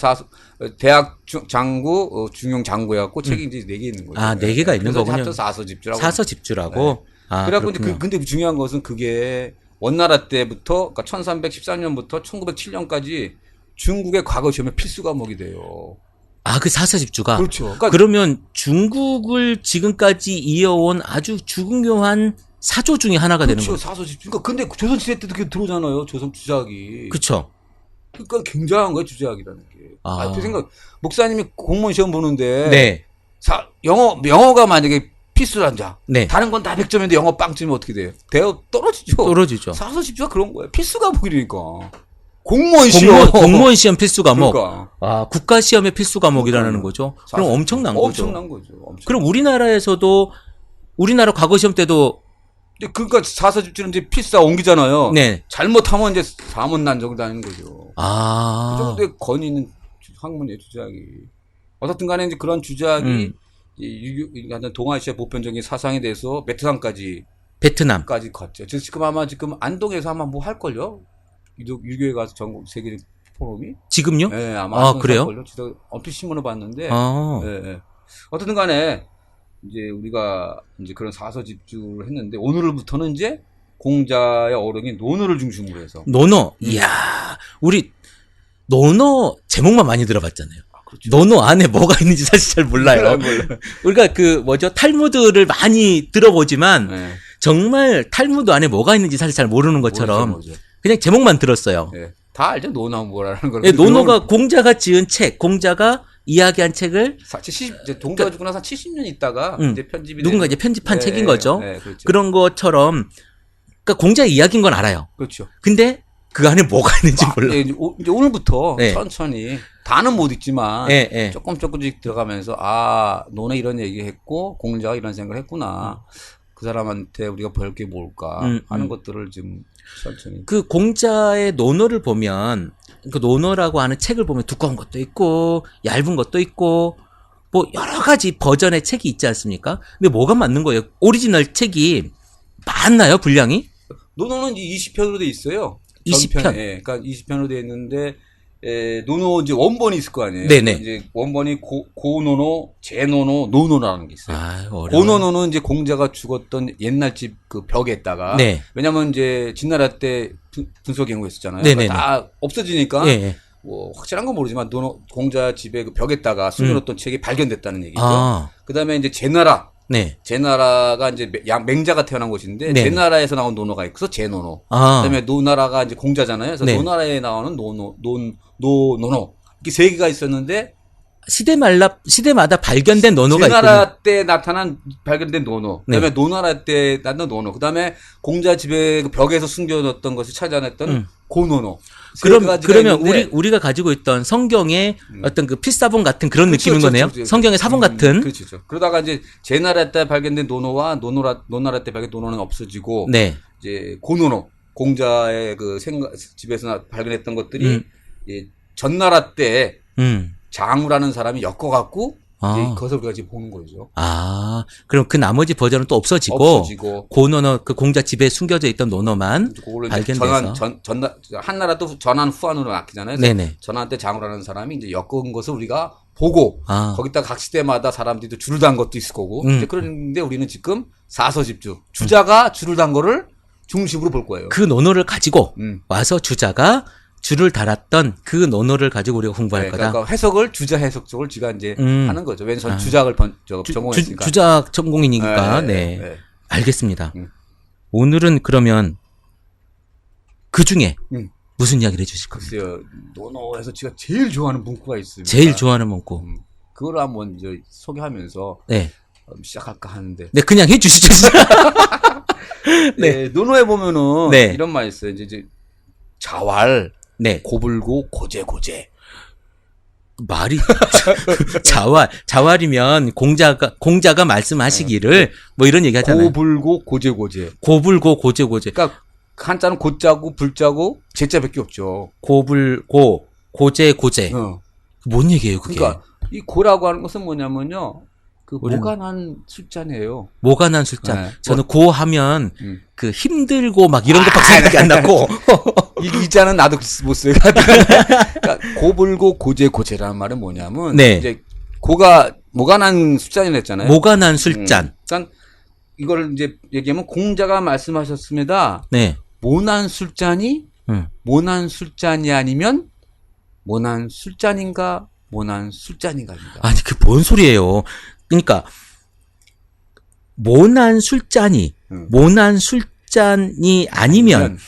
[SPEAKER 3] 대학 장구, 중용 장구 해갖고 책이 이제 4개 있는 거죠.
[SPEAKER 2] 아, 4개가 있는 거군요.
[SPEAKER 3] 사서 집주라고.
[SPEAKER 2] 사서 집주라고.
[SPEAKER 3] 네.
[SPEAKER 2] 아,
[SPEAKER 3] 그래갖고
[SPEAKER 2] 그렇군요.
[SPEAKER 3] 근데 중요한 것은 그게 원나라 때부터 그러니까 1313년부터 1907년까지 중국의 과거 시험에 필수 과목이 돼요.
[SPEAKER 2] 아, 그 사서집주가.
[SPEAKER 3] 그렇죠. 그러니까
[SPEAKER 2] 그러면 중국을 지금까지 이어온 아주 중요한 사조 중에 하나가 되는
[SPEAKER 3] 그렇죠.
[SPEAKER 2] 거죠.
[SPEAKER 3] 사서집주. 그러니까 근데 조선 시대 때도 그게 들어오잖아요. 조선 주작이.
[SPEAKER 2] 그렇죠.
[SPEAKER 3] 그러니까 굉장한 거예요, 주작이라는 게.
[SPEAKER 2] 아.
[SPEAKER 3] 그 생각 목사님이 공무원 시험 보는데
[SPEAKER 2] 네.
[SPEAKER 3] 영어가 만약에 필수란 자.
[SPEAKER 2] 네.
[SPEAKER 3] 다른 건 다 100점인데 영어 빵점이면 어떻게 돼요? 대업 떨어지죠.
[SPEAKER 2] 떨어지죠.
[SPEAKER 3] 사서집주가 그런 거예요. 필수 과목이니까. 공무원 시험.
[SPEAKER 2] 공무원 시험 필수 과목.
[SPEAKER 3] 그러니까.
[SPEAKER 2] 아, 국가 시험의 필수 과목이라는
[SPEAKER 3] 그러니까요.
[SPEAKER 2] 거죠. 그럼 엄청난 거죠.
[SPEAKER 3] 엄청난 거죠.
[SPEAKER 2] 그럼 우리나라에서도 우리나라 과거 시험 때도
[SPEAKER 3] 그러니까 사서집주는 이제 필수가 옮기잖아요.
[SPEAKER 2] 네.
[SPEAKER 3] 잘못하면 이제 사문난 정도 다니는 거죠.
[SPEAKER 2] 아.
[SPEAKER 3] 그 정도의 권위 있는 학문이에요, 주작이. 어떻든 간에 이제 그런 주작이 동아시아 보편적인 사상에 대해서 베트남까지
[SPEAKER 2] 베트남.
[SPEAKER 3] 갔죠. 지금 아마 안동에서 아마 뭐 할걸요? 유교에 가서 전국 세계 포럼이?
[SPEAKER 2] 지금요?
[SPEAKER 3] 네, 아마
[SPEAKER 2] 아,
[SPEAKER 3] 안동에서
[SPEAKER 2] 그래요?
[SPEAKER 3] 할걸요? 진짜 얼핏 신문을 봤는데.
[SPEAKER 2] 아.
[SPEAKER 3] 네, 네. 어떻든 간에 이제 우리가 이제 그런 사서 집주를 했는데 오늘부터는 이제 공자의 어록인 논어를 중심으로 해서.
[SPEAKER 2] 논어. 이야. 우리 논어 제목만 많이 들어봤잖아요.
[SPEAKER 3] 그렇죠.
[SPEAKER 2] 논어 안에 뭐가 있는지 사실 잘 몰라요.
[SPEAKER 3] 몰라요.
[SPEAKER 2] 우리가 탈무드를 많이 들어보지만
[SPEAKER 3] 네.
[SPEAKER 2] 정말 탈무드 안에 뭐가 있는지 사실 잘 모르는 것처럼
[SPEAKER 3] 모르죠.
[SPEAKER 2] 그냥 제목만 들었어요.
[SPEAKER 3] 네. 다 알죠. 논어 뭐라는 걸.
[SPEAKER 2] 예, 논어가 공자가 지은 책, 공자가 이야기한 책을
[SPEAKER 3] 이제 동자가 죽고 나서 70년 있다가 이제 편집이
[SPEAKER 2] 누군가
[SPEAKER 3] 되는
[SPEAKER 2] 이제 편집한
[SPEAKER 3] 네,
[SPEAKER 2] 책인 거죠.
[SPEAKER 3] 네, 그렇죠.
[SPEAKER 2] 그런 것처럼 그러니까 공자의 이야기인 건 알아요.
[SPEAKER 3] 그렇죠.
[SPEAKER 2] 근데 그 안에 뭐가 있는지 몰라.
[SPEAKER 3] 예, 이제 오늘부터
[SPEAKER 2] 네.
[SPEAKER 3] 천천히 다는 못 읽지만
[SPEAKER 2] 예, 예.
[SPEAKER 3] 조금씩 들어가면서 논에 이런 얘기했고 공자가 이런 생각을 했구나. 그 사람한테 우리가 배울 게 뭘까 하는 것들을 좀 천천히.
[SPEAKER 2] 그 공자의 논어를 보면 그 논어라고 하는 책을 보면 두꺼운 것도 있고 얇은 것도 있고 뭐 여러 가지 버전의 책이 있지 않습니까? 근데 뭐가 맞는 거예요? 오리지널 책이 많나요, 분량이?
[SPEAKER 3] 논어는 이제 20편으로 돼 있어요.
[SPEAKER 2] 20편.
[SPEAKER 3] 전편, 예, 그러니까 20편으로 돼 있는데 논어 이제 원본이 있을 거 아니에요.
[SPEAKER 2] 네네.
[SPEAKER 3] 이제 원본이 고논어, 제논어, 논어라는 게 있어요.
[SPEAKER 2] 아, 어려워.
[SPEAKER 3] 고논어는 이제 공자가 죽었던 옛날 집 그 벽에다가
[SPEAKER 2] 네.
[SPEAKER 3] 왜냐면 이제 진나라 때 분석 연구했었잖아요.
[SPEAKER 2] 네네네.
[SPEAKER 3] 그러니까 다 없어지니까
[SPEAKER 2] 예, 예.
[SPEAKER 3] 뭐 확실한 건 모르지만 공자 집에 그 벽에다가 숨겨놓던 책이 발견됐다는 얘기죠.
[SPEAKER 2] 아.
[SPEAKER 3] 그다음에 이제 제나라.
[SPEAKER 2] 네.
[SPEAKER 3] 제나라가 이제 맹자가 태어난 곳인데
[SPEAKER 2] 네네.
[SPEAKER 3] 제나라에서 나온 논어가 있어서 제논어.
[SPEAKER 2] 아.
[SPEAKER 3] 그다음에 노나라가 이제 공자잖아요. 그래서
[SPEAKER 2] 네.
[SPEAKER 3] 노나라에 나오는 노논어. 이게 세 개가 있었는데
[SPEAKER 2] 시대마다 발견된 논어가 있군요.
[SPEAKER 3] 제나라 때 나타난 발견된 논어.
[SPEAKER 2] 네.
[SPEAKER 3] 그다음에 노나라 때 나타난 논어. 그다음에 공자 집에 그 벽에서 숨겨뒀던 것을 찾아냈던 고논어.
[SPEAKER 2] 그러면 우리가 가지고 있던 성경의 어떤 그 필사본 같은 그런 느낌인 거네요. 성경의 사본 같은.
[SPEAKER 3] 그렇죠. 그러다가 이제 제나라 때 발견된 논어와 노나라 때 발견된 논어는 없어지고
[SPEAKER 2] 네.
[SPEAKER 3] 이제 고논어 공자의 그 집에서 발견했던 것들이 이제 전나라 때 장우라는 사람이 엮어갖고 이제 그것을 우리가 지금 보는 거죠.
[SPEAKER 2] 아, 그럼 그 나머지 버전은 또 없어지고 고논어 그 공자 집에 숨겨져 있던 논어만 발견돼서
[SPEAKER 3] 한나라 또 전한 후한으로 맡기잖아요.
[SPEAKER 2] 네네.
[SPEAKER 3] 전한 때 장우라는 사람이 이제 엮은 것을 우리가 보고 거기다 각 시대마다 사람들이 또 줄을 단 것도 있을 거고 이제 그런데 우리는 지금 사서집주 주자가 줄을 단 거를 중심으로 볼 거예요.
[SPEAKER 2] 그 논어를 가지고 와서 주자가 줄을 달았던 그 논어를 가지고 우리가 공부할 거다.
[SPEAKER 3] 그러니까 주자 해석 쪽을 제가 이제 하는 거죠. 왜냐면 전 주작을 전공했으니까.
[SPEAKER 2] 주작 전공이니까. 네. 알겠습니다. 오늘은 그러면 그 중에 무슨 이야기를 해주실 겁니까?
[SPEAKER 3] 글쎄요. 논어에서 제가 제일 좋아하는 문구가 있습니다.
[SPEAKER 2] 제일 좋아하는 문구.
[SPEAKER 3] 그걸 한번 이제 소개하면서
[SPEAKER 2] 네.
[SPEAKER 3] 시작할까 하는데.
[SPEAKER 2] 네, 그냥 해주시죠.
[SPEAKER 3] 네. 논어에 보면은
[SPEAKER 2] 네.
[SPEAKER 3] 이런 말이 있어요. 이제 자왈.
[SPEAKER 2] 네.
[SPEAKER 3] 고불고 고제.
[SPEAKER 2] 말이 자왈이면 공자가 말씀하시기를 뭐 이런 얘기 하잖아요.
[SPEAKER 3] 고불고 고제.
[SPEAKER 2] 고불고 고제.
[SPEAKER 3] 그러니까 한자는 고자고 불자고 제자밖에 없죠.
[SPEAKER 2] 고불고 고제. 뭔 얘기예요, 그게?
[SPEAKER 3] 그러니까 이 고라고 하는 것은 뭐냐면요. 그 모간한 술잔이에요.
[SPEAKER 2] 모간한 술잔.
[SPEAKER 3] 네.
[SPEAKER 2] 저는 고하면 그 힘들고 막 이런 것밖에 생각이 안 났고.
[SPEAKER 3] 이 자는 나도 못 써요. 그러니까 고불고 고제라는 말은 뭐냐면
[SPEAKER 2] 네.
[SPEAKER 3] 이제 고가 모간한 술잔이라 했잖아요.
[SPEAKER 2] 모간한 술잔.
[SPEAKER 3] 그러니까 이걸 이제 얘기하면 공자가 말씀하셨습니다.
[SPEAKER 2] 네.
[SPEAKER 3] 모난 술잔이 모난 술잔이 아니면 모난 술잔인가 모난 술잔인가 아닌가.
[SPEAKER 2] 아니 그 뭔 소리예요. 그러니까 모난 술잔이 모난 술잔이 아니면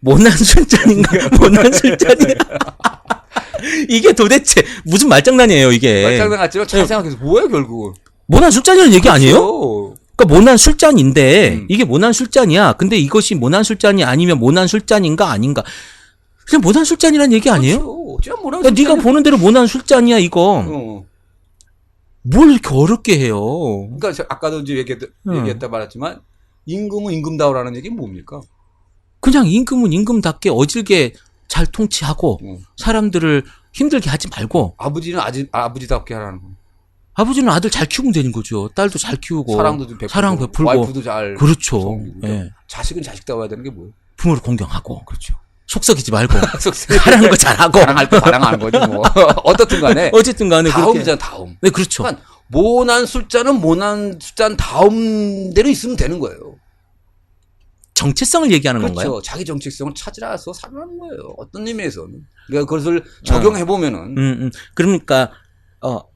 [SPEAKER 2] 모난 술잔인가 모난 술잔이 이게 도대체 무슨 말장난이에요 이게.
[SPEAKER 3] 말장난 같지만 잘 생각해서 뭐예요 결국은.
[SPEAKER 2] 모난 술잔이라는 얘기
[SPEAKER 3] 그렇죠.
[SPEAKER 2] 아니에요? 그러니까 모난 술잔인데 이게 모난 술잔이야. 근데 이것이 모난 술잔이 아니면 모난 술잔인가 아닌가. 그냥 모난 술잔이라는 얘기 아니에요?
[SPEAKER 3] 그렇죠. 모난
[SPEAKER 2] 그러니까 네가 보는 대로 모난 술잔이야 이거. 뭘 이렇게 어렵게 해요?
[SPEAKER 3] 그러니까 아까도 이제 얘기했다 말했지만 임금은 임금다우라는 얘기는 뭡니까?
[SPEAKER 2] 그냥 임금은 임금답게 어질게 잘 통치하고 사람들을 힘들게 하지 말고
[SPEAKER 3] 아버지는 아버지답게 하라는 거.
[SPEAKER 2] 아버지는 아들 잘 키우면 되는 거죠. 딸도 잘 키우고
[SPEAKER 3] 사랑도 좀 베풀고
[SPEAKER 2] 사랑 베풀고
[SPEAKER 3] 와이프도 잘
[SPEAKER 2] 그렇죠. 예.
[SPEAKER 3] 자식은 자식다워야 되는 게 뭐예요?
[SPEAKER 2] 부모를 공경하고
[SPEAKER 3] 그렇죠.
[SPEAKER 2] 속썩이지 말고 하라는 거 잘하고
[SPEAKER 3] 자랑할 거 자랑하는 거지 뭐. 어떻든 간에
[SPEAKER 2] 어쨌든 간에
[SPEAKER 3] 다음이잖아 다음.
[SPEAKER 2] 네 그렇죠.
[SPEAKER 3] 그러니까 모난 숫자는 모난 숫자 다음대로 있으면 되는 거예요.
[SPEAKER 2] 정체성을 얘기하는
[SPEAKER 3] 그렇죠.
[SPEAKER 2] 건가요?
[SPEAKER 3] 자기 정체성을 찾으라서 살아가는 거예요. 어떤 의미에서는. 그러니까 그것을 적용해 보면은.
[SPEAKER 2] 그러니까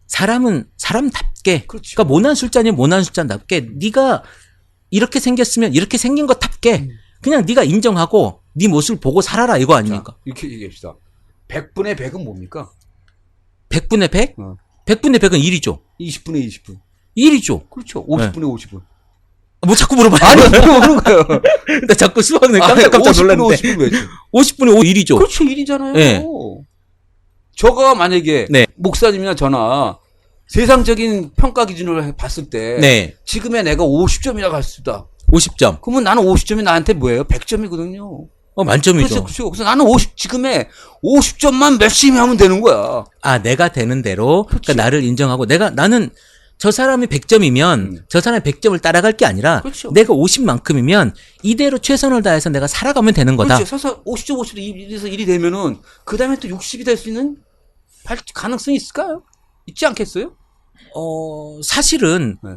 [SPEAKER 2] 사람은 사람답게.
[SPEAKER 3] 그렇죠.
[SPEAKER 2] 그러니까 모난 술자니 모난 술자답게 네가 이렇게 생겼으면 이렇게 생긴 것답게 그냥 네가 인정하고 네 모습을 보고 살아라 이거 아닙니까?
[SPEAKER 3] 자, 이렇게 얘기합시다. 100분의 100은 뭡니까?
[SPEAKER 2] 100분의 100? 100분의 100은 1이죠.
[SPEAKER 3] 20분의 20분.
[SPEAKER 2] 1이죠.
[SPEAKER 3] 그렇죠. 50분의 50분.
[SPEAKER 2] 뭐 자꾸 물어봐요.
[SPEAKER 3] 아니, 모르는 거예요.
[SPEAKER 2] 나 자꾸 수학을 깜짝깜짝 놀랐는데.
[SPEAKER 3] 50분의 50분 왜죠?
[SPEAKER 2] 50분의 5, 1이죠.
[SPEAKER 3] 그렇죠. 1이잖아요.
[SPEAKER 2] 네.
[SPEAKER 3] 저가 만약에
[SPEAKER 2] 네.
[SPEAKER 3] 목사님이나 저나 세상적인 평가 기준으로 봤을 때
[SPEAKER 2] 네.
[SPEAKER 3] 지금의 내가 50점이라고 할 수 있다.
[SPEAKER 2] 50점.
[SPEAKER 3] 그러면 나는 50점이 나한테 뭐예요? 100점이거든요.
[SPEAKER 2] 만점이죠.
[SPEAKER 3] 그렇죠. 그래서 나는 지금의 50점만 열심히 하면 되는 거야.
[SPEAKER 2] 아, 내가 되는 대로.
[SPEAKER 3] 그렇죠.
[SPEAKER 2] 그러니까 나를 인정하고 나는 저 사람이 100점이면 저 사람이 100점을 따라갈 게 아니라
[SPEAKER 3] 그렇죠.
[SPEAKER 2] 내가 50만큼이면 이대로 최선을 다해서 내가 살아가면 되는 거다.
[SPEAKER 3] 그렇죠. 서서 50점, 50점, 1에서 1이 되면은 그 다음에 또 60이 될 수 있는 가능성이 있을까요? 있지 않겠어요?
[SPEAKER 2] 사실은
[SPEAKER 3] 네.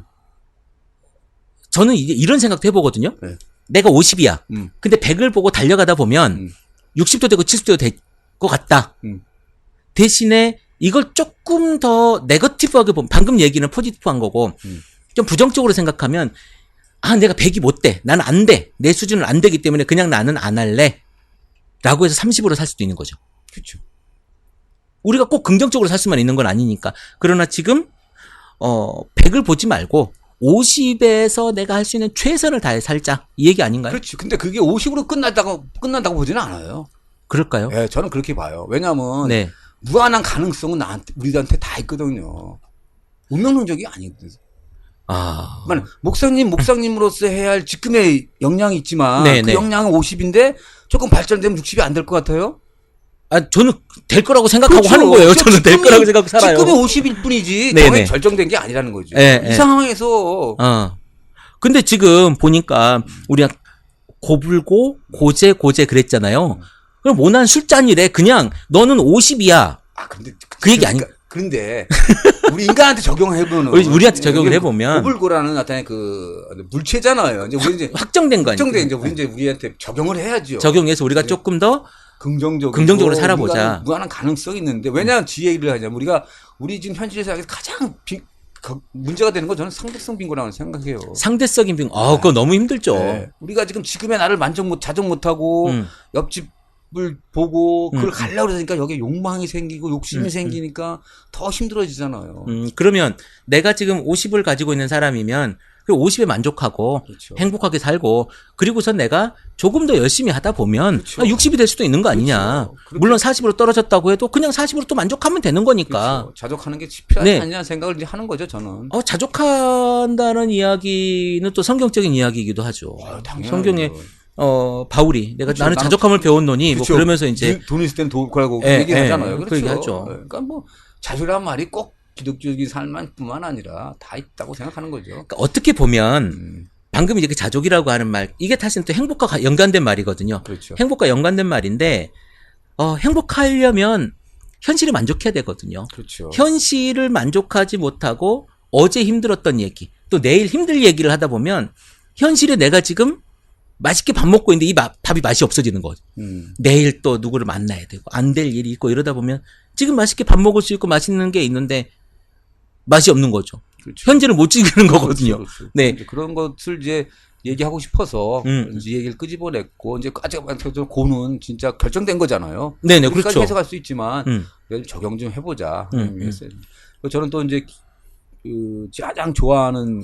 [SPEAKER 2] 저는 이제 이런 생각도 해보거든요.
[SPEAKER 3] 네.
[SPEAKER 2] 내가 50이야. 근데 100을 보고 달려가다 보면 60도 되고 70도 될 것 같다. 대신에 이걸 조금 더 네거티브하게 보면 방금 얘기는 포지티브한 거고 좀 부정적으로 생각하면 내가 100이 못 돼. 나는 안 돼. 내 수준은 안 되기 때문에 그냥 나는 안 할래. 라고 해서 30으로 살 수도 있는 거죠.
[SPEAKER 3] 그렇죠.
[SPEAKER 2] 우리가 꼭 긍정적으로 살 수만 있는 건 아니니까. 그러나 지금 100을 보지 말고 50에서 내가 할 수 있는 최선을 다해 살자. 이 얘기 아닌가요?
[SPEAKER 3] 그렇지. 근데 그게 50으로 끝난다고 보지는 않아요.
[SPEAKER 2] 그럴까요?
[SPEAKER 3] 네, 저는 그렇게 봐요. 왜냐하면
[SPEAKER 2] 네.
[SPEAKER 3] 무한한 가능성은 우리한테 다 있거든요. 운명론적이 아니거든요. 목사님으로서 해야 할 직분의 역량이 있지만
[SPEAKER 2] 네,
[SPEAKER 3] 그
[SPEAKER 2] 네.
[SPEAKER 3] 역량은 50인데 조금 발전되면 60이 안 될 것 같아요?
[SPEAKER 2] 저는 될 거라고 생각하고
[SPEAKER 3] 그렇죠.
[SPEAKER 2] 하는 거예요. 저는 될 거라고 생각하고 살아요.
[SPEAKER 3] 직급이 50일 뿐이지
[SPEAKER 2] 네네.
[SPEAKER 3] 병에 결정된 게 아니라는 거죠.
[SPEAKER 2] 네,
[SPEAKER 3] 이 상황에서
[SPEAKER 2] 근데 지금 보니까 우리가 고불고 고제 그랬잖아요. 그럼 모난 술잔이래. 그냥 너는 50이야.
[SPEAKER 3] 근데
[SPEAKER 2] 그 얘기 아닌가?
[SPEAKER 3] 그런데 우리 인간한테 적용해보면
[SPEAKER 2] 우리한테 적용을 해보면
[SPEAKER 3] 고불고라는 어떤 그 물체잖아요. 이제 우리 이제
[SPEAKER 2] 확정된 거 아니에요?
[SPEAKER 3] 확정된 이제 우리 이제 우리한테 적용을 해야죠.
[SPEAKER 2] 적용해서 우리가 조금 더
[SPEAKER 3] 긍정적으로
[SPEAKER 2] 살아보자.
[SPEAKER 3] 무한한 가능성이 있는데 왜냐하면 뒤에 일을 하냐면 우리 지금 현실에서 가장 문제가 되는 건 저는 상대성 빈곤이라고 생각해요.
[SPEAKER 2] 상대적인 빈곤. 그거 너무 힘들죠.
[SPEAKER 3] 네. 우리가 지금 지금의 나를 자정 못하고 옆집을 보고 그걸 가려고 그러니까 여기에 욕망이 생기고 욕심이 생기니까 더 힘들어지잖아요.
[SPEAKER 2] 그러면 내가 지금 50을 가지고 있는 사람이면 그 50에 만족하고
[SPEAKER 3] 그렇죠.
[SPEAKER 2] 행복하게 살고 그리고선 내가 조금 더 열심히 하다 보면
[SPEAKER 3] 그렇죠.
[SPEAKER 2] 60이 될 수도 있는 거 아니냐.
[SPEAKER 3] 그렇죠.
[SPEAKER 2] 물론 40으로 떨어졌다고 해도 그냥 40으로 또 만족하면 되는 거니까.
[SPEAKER 3] 그렇죠. 자족하는 게 필요하지
[SPEAKER 2] 네.
[SPEAKER 3] 않냐는 생각을 이제 하는 거죠, 저는.
[SPEAKER 2] 자족한다는 이야기는 또 성경적인 이야기이기도 하죠.
[SPEAKER 3] 당연하죠.
[SPEAKER 2] 성경에 바울이
[SPEAKER 3] 그렇죠.
[SPEAKER 2] 나는 자족함을 배웠노니
[SPEAKER 3] 그렇죠.
[SPEAKER 2] 뭐 그러면서 이제
[SPEAKER 3] 돈 있을 때는 돈이라고
[SPEAKER 2] 예,
[SPEAKER 3] 얘기하잖아요.
[SPEAKER 2] 예,
[SPEAKER 3] 그렇죠.
[SPEAKER 2] 그 얘기하죠.
[SPEAKER 3] 그러니까 뭐 자주란 말이 꼭 기독교적인 삶뿐만 아니라 다 있다고 생각하는 거죠.
[SPEAKER 2] 그러니까 어떻게 보면 방금 이제 그 자족이라고 하는 말 이게 사실은 또 행복과 연관된 말이거든요.
[SPEAKER 3] 그렇죠.
[SPEAKER 2] 행복과 연관된 말인데 행복하려면 현실에 만족해야 되거든요.
[SPEAKER 3] 그렇죠.
[SPEAKER 2] 현실을 만족하지 못하고 어제 힘들었던 얘기 또 내일 힘들 얘기를 하다 보면 현실에 내가 지금 맛있게 밥 먹고 있는데 이 밥이 맛이 없어지는 거죠. 내일 또 누구를 만나야 되고 안 될 일이 있고 이러다 보면 지금 맛있게 밥 먹을 수 있고 맛있는 게 있는데 맛이 없는 거죠.
[SPEAKER 3] 그렇죠.
[SPEAKER 2] 현재는 못 즐기는 거거든요.
[SPEAKER 3] 그렇죠.
[SPEAKER 2] 네.
[SPEAKER 3] 그런 것을 이제 얘기하고 싶어서 이제 얘기를 끄집어냈고 이제 아직 고는 진짜 결정된 거잖아요.
[SPEAKER 2] 네네,
[SPEAKER 3] 우리까지
[SPEAKER 2] 그렇죠.
[SPEAKER 3] 해석할 수 있지만 적용 좀 해보자. 위해서. 저는 또 이제 그 가장 좋아하는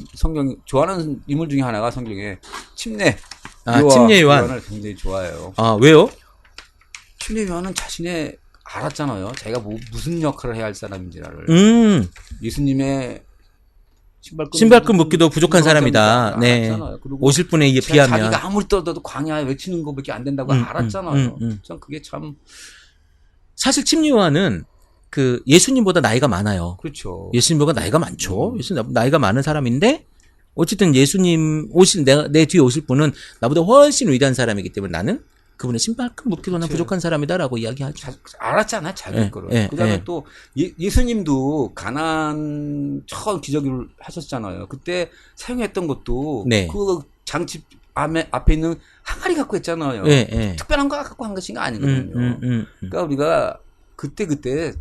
[SPEAKER 3] 인물 중에 하나가 성경에 침례.
[SPEAKER 2] 침례 요한.
[SPEAKER 3] 요한을 굉장히 좋아해요.
[SPEAKER 2] 아, 왜요?
[SPEAKER 3] 침례 요한은 자신의 알았잖아요. 자기가 무슨 역할을 해야 할 사람인지를. 예수님의
[SPEAKER 2] 신발끈 묶기도 부족한 사람이다. 네.
[SPEAKER 3] 그리고
[SPEAKER 2] 오실 분에 비하면.
[SPEAKER 3] 자기가 아무리 떠도 광야에 외치는 것밖에 안 된다고 알았잖아요. 전 그게 참.
[SPEAKER 2] 사실 침례 요한은 그 예수님보다 나이가 많아요.
[SPEAKER 3] 그렇죠.
[SPEAKER 2] 예수님보다 나이가 많죠. 예수님 나이가 많은 사람인데 어쨌든 예수님 내 뒤에 오실 분은 나보다 훨씬 위대한 사람이기 때문에 나는 그분의 신발끈 묶기로는 부족한 사람이다라고 이야기하죠.
[SPEAKER 3] 알았잖아, 자기 거를. 그다음에 또 예수님도 가난 처음 기적을 하셨잖아요. 그때 사용했던 것도 그 장치 앞에 있는 항아리 갖고 했잖아요. 특별한 거 갖고 한 것이 아니거든요. 그러니까 우리가 그때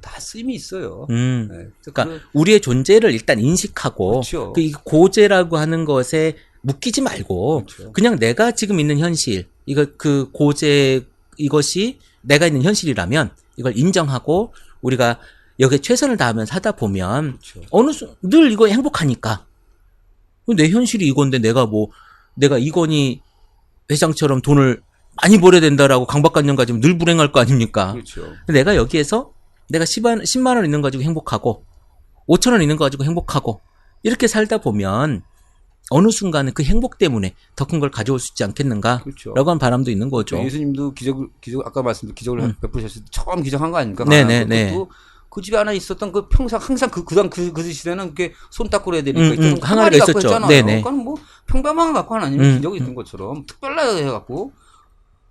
[SPEAKER 3] 다 쓰임이 있어요.
[SPEAKER 2] 그러니까 우리의 존재를 일단 인식하고
[SPEAKER 3] 그렇죠.
[SPEAKER 2] 그 고재라고 하는 것에 묶이지 말고
[SPEAKER 3] 그렇죠.
[SPEAKER 2] 그냥 내가 지금 있는 현실 그 고재 이것이 내가 있는 현실이라면 이걸 인정하고 우리가 여기에 최선을 다하면 사다 보면
[SPEAKER 3] 그렇죠.
[SPEAKER 2] 늘 이거 행복하니까 내 현실이 이건데 내가 이건희 회장처럼 돈을 많이 벌어야 된다라고 강박관념 가지면 늘 불행할 거 아닙니까?
[SPEAKER 3] 그렇죠.
[SPEAKER 2] 내가 여기에서 내가 10만 원 있는 거 가지고 행복하고 5천 원 있는 거 가지고 행복하고 이렇게 살다 보면 어느 순간은 그 행복 때문에 더 큰 걸 가져올 수 있지 않겠는가?
[SPEAKER 3] 그렇죠.
[SPEAKER 2] 라고 하는 바람도 있는 거죠.
[SPEAKER 3] 예수님도 기적 아까 말씀드린 기적을 베푸셨을 때 처음 기적한 거 아닙니까?
[SPEAKER 2] 네네네.
[SPEAKER 3] 그것도 그 집에 하나 있었던 그 평상 항상 그 시대는 그게 손 닦고 해야 되니까
[SPEAKER 2] 항아리가
[SPEAKER 3] 갖고
[SPEAKER 2] 있었죠.
[SPEAKER 3] 했잖아요.
[SPEAKER 2] 네네.
[SPEAKER 3] 그러니까 뭐 평범한 거 갖고 하나님이 기적이 있는 것처럼 특별하게 해갖고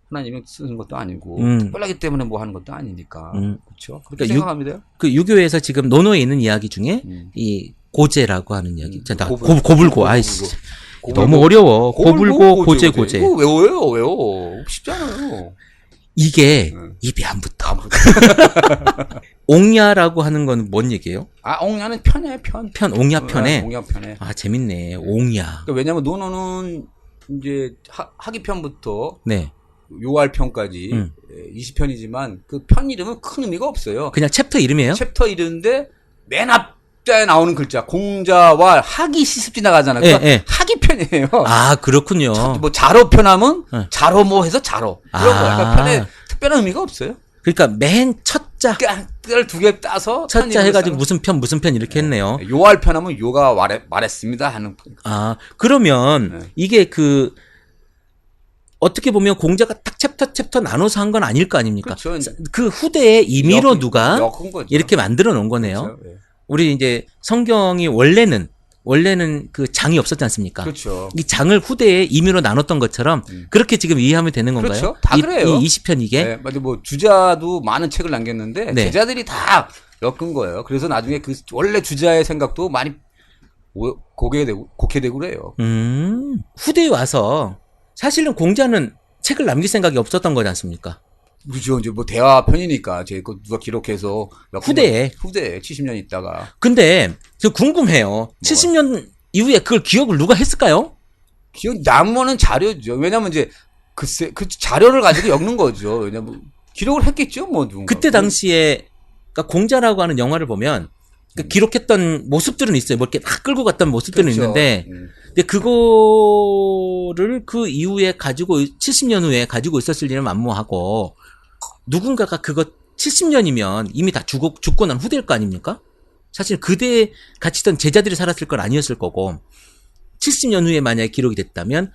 [SPEAKER 3] 하나님이 쓰는 것도 아니고 특별하기 때문에 뭐 하는 것도 아니니까 그렇죠. 그렇게 생각합니다.
[SPEAKER 2] 그 유교에서 지금 논어에 있는 이야기 중에 이 고제라고 하는 이야기. 고불고 아이씨. 너무 어려워. 고불고 고제.
[SPEAKER 3] 이거 외워. 쉽잖아요.
[SPEAKER 2] 이게 입이 안 붙어. 옹야라고 하는 건 뭔 얘기예요?
[SPEAKER 3] 옹야는 편이에요, 편.
[SPEAKER 2] 옹야편에.
[SPEAKER 3] 옹야편에.
[SPEAKER 2] 재밌네. 옹야.
[SPEAKER 3] 그러니까 왜냐면 논어는 이제 하기편부터
[SPEAKER 2] 네.
[SPEAKER 3] 요할편까지 20편이지만 그 편 이름은 큰 의미가 없어요.
[SPEAKER 2] 그냥 챕터 이름이에요?
[SPEAKER 3] 챕터 이름인데 맨 앞자에 나오는 글자 공자와 하기 시습지 나가잖아요. 그러니까 하기편이에요.
[SPEAKER 2] 그렇군요.
[SPEAKER 3] 뭐 자로편 하면 자로 뭐 해서 자로 이런 거. 그러니까 편에 특별한 의미가 없어요.
[SPEAKER 2] 그러니까 맨 첫자
[SPEAKER 3] 을 두 개 따서
[SPEAKER 2] 첫자 해가지고 무슨 편 이렇게 했네요.
[SPEAKER 3] 요할편 하면 요가 말했습니다 하는.
[SPEAKER 2] 그러면 이게 어떻게 보면 공자가 딱 챕터 나눠서 한 건 아닐 거 아닙니까?
[SPEAKER 3] 그렇죠.
[SPEAKER 2] 그 후대에 임의로 누가 이렇게 만들어 놓은 거네요.
[SPEAKER 3] 그렇죠. 네.
[SPEAKER 2] 우리 이제 성경이 원래는 그 장이 없었지 않습니까?
[SPEAKER 3] 그렇죠.
[SPEAKER 2] 이 장을 후대에 임의로 나눴던 것처럼 그렇게 지금 이해하면 되는 건가요?
[SPEAKER 3] 그렇죠. 다 그래요.
[SPEAKER 2] 이 20편 이게?
[SPEAKER 3] 네, 맞아요. 뭐 주자도 많은 책을 남겼는데 제자들이 다 엮은 거예요. 그래서 나중에 그 원래 주자의 생각도 많이 곡해되고 그래요.
[SPEAKER 2] 후대에 와서 사실은 공자는 책을 남길 생각이 없었던 거지 않습니까?
[SPEAKER 3] 그렇죠. 이제 뭐 대화편이니까 누가 기록해서
[SPEAKER 2] 후대에
[SPEAKER 3] 70년 있다가.
[SPEAKER 2] 근데 저 궁금해요. 70년 이후에 그걸 기억을 누가 했을까요?
[SPEAKER 3] 남은 자료죠. 왜냐면 이제 그 자료를 가지고 엮는 거죠. 왜냐면 기록을 했겠죠, 뭐 누군가.
[SPEAKER 2] 그때 당시에 그러니까 공자라고 하는 영화를 보면 기록했던 모습들은 있어요. 뭐 이렇게 막 끌고 갔던 모습들은
[SPEAKER 3] 그렇죠.
[SPEAKER 2] 있는데, 근데 그거를 그 이후에 70년 후에 가지고 있었을 일은 만무하고, 누군가가 그거 70년이면 이미 다 죽고 난 후대일 거 아닙니까? 사실 그때 같이 있던 제자들이 살았을 건 아니었을 거고, 70년 후에 만약에 기록이 됐다면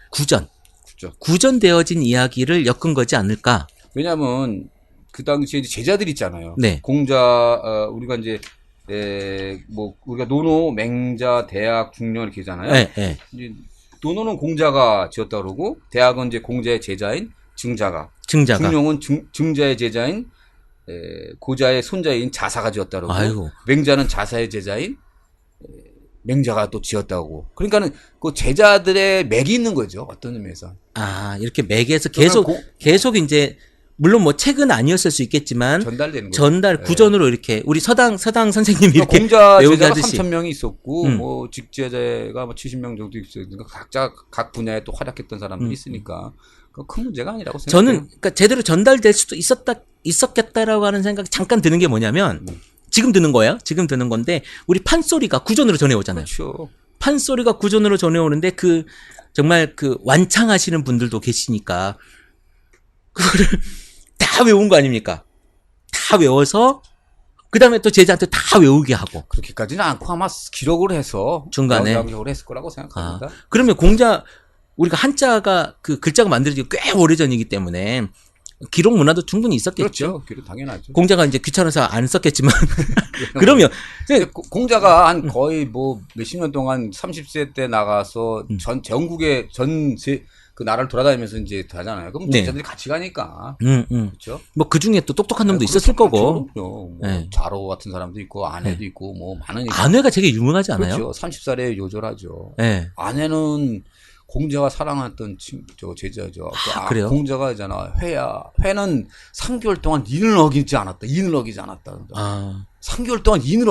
[SPEAKER 2] 구전되어진 이야기를 엮은 거지 않을까?
[SPEAKER 3] 왜냐면 그 당시에 제자들 있잖아요. 공자, 우리가 이제 뭐 우리가 노노, 맹자, 대학, 중령 이렇게 하잖아요. 이제 노노는 공자가 지었다 그러고 대학은 이제 공자의 제자인 증자가. 중령은 증자의 제자인 고자의 손자인 자사가 지었다 그러고 맹자는 자사의 제자인 맹자가 또 지었다고. 그러니까는 그 제자들의 맥이 있는 거죠. 어떤 의미에서.
[SPEAKER 2] 아, 이렇게 맥에서 계속 이제 물론 뭐 책은 아니었을 수 있겠지만
[SPEAKER 3] 전달되는 거죠.
[SPEAKER 2] 전달 구전으로 이렇게 우리 서당 선생님이 이렇게
[SPEAKER 3] 공자
[SPEAKER 2] 외우게
[SPEAKER 3] 제자가
[SPEAKER 2] 하듯이
[SPEAKER 3] 3,000명이 있고 뭐 직제자가 뭐 70명 정도 있으니까 각자 각 분야에 또 활약했던 사람들이 있으니까 큰 문제가 아니라고 생각해요.
[SPEAKER 2] 저는 그러니까 제대로 전달될 수도 있었겠다라고 하는 생각이 잠깐 드는 게 뭐냐면 지금 드는 거예요. 지금 드는 건데 우리 판소리가 구전으로 전해오잖아요.
[SPEAKER 3] 그렇죠.
[SPEAKER 2] 판소리가 구전으로 전해오는데 그 정말 그 완창하시는 분들도 계시니까 그거를 다 외운 거 아닙니까? 다 외워서 그 다음에 또 제자한테 다 외우게 하고.
[SPEAKER 3] 그렇게까지는 않고 아마 기록을 해서
[SPEAKER 2] 중간에
[SPEAKER 3] 기록을 했을 거라고 생각합니다.
[SPEAKER 2] 그러면 우리가 한자가 그 글자가 만들어지기 꽤 오래전이기 때문에 기록 문화도 충분히 있었겠죠.
[SPEAKER 3] 그렇죠. 기록 당연하죠.
[SPEAKER 2] 공자가 이제 귀찮아서 안 썼겠지만 그러면
[SPEAKER 3] 공자가 한 거의 뭐 몇십 년 동안 30세 때 나가서 전국의 그 나라를 돌아다니면서 이제 하잖아요. 그럼 제자들이 같이 가니까. 그렇죠.
[SPEAKER 2] 뭐 그 중에 또 똑똑한 놈도 있었을 거고.
[SPEAKER 3] 그렇죠. 뭐 자로 같은 사람도 있고 아내도 있고 뭐 많으니까.
[SPEAKER 2] 아내가 되게 유명하지 않아요?
[SPEAKER 3] 그렇죠. 30살에 요절하죠.
[SPEAKER 2] 네.
[SPEAKER 3] 아내는 공자가 사랑했던 제자죠.
[SPEAKER 2] 그래요?
[SPEAKER 3] 공자가 있잖아. 회는 3개월 동안 인을 어기지 않았다. 3개월 동안 인을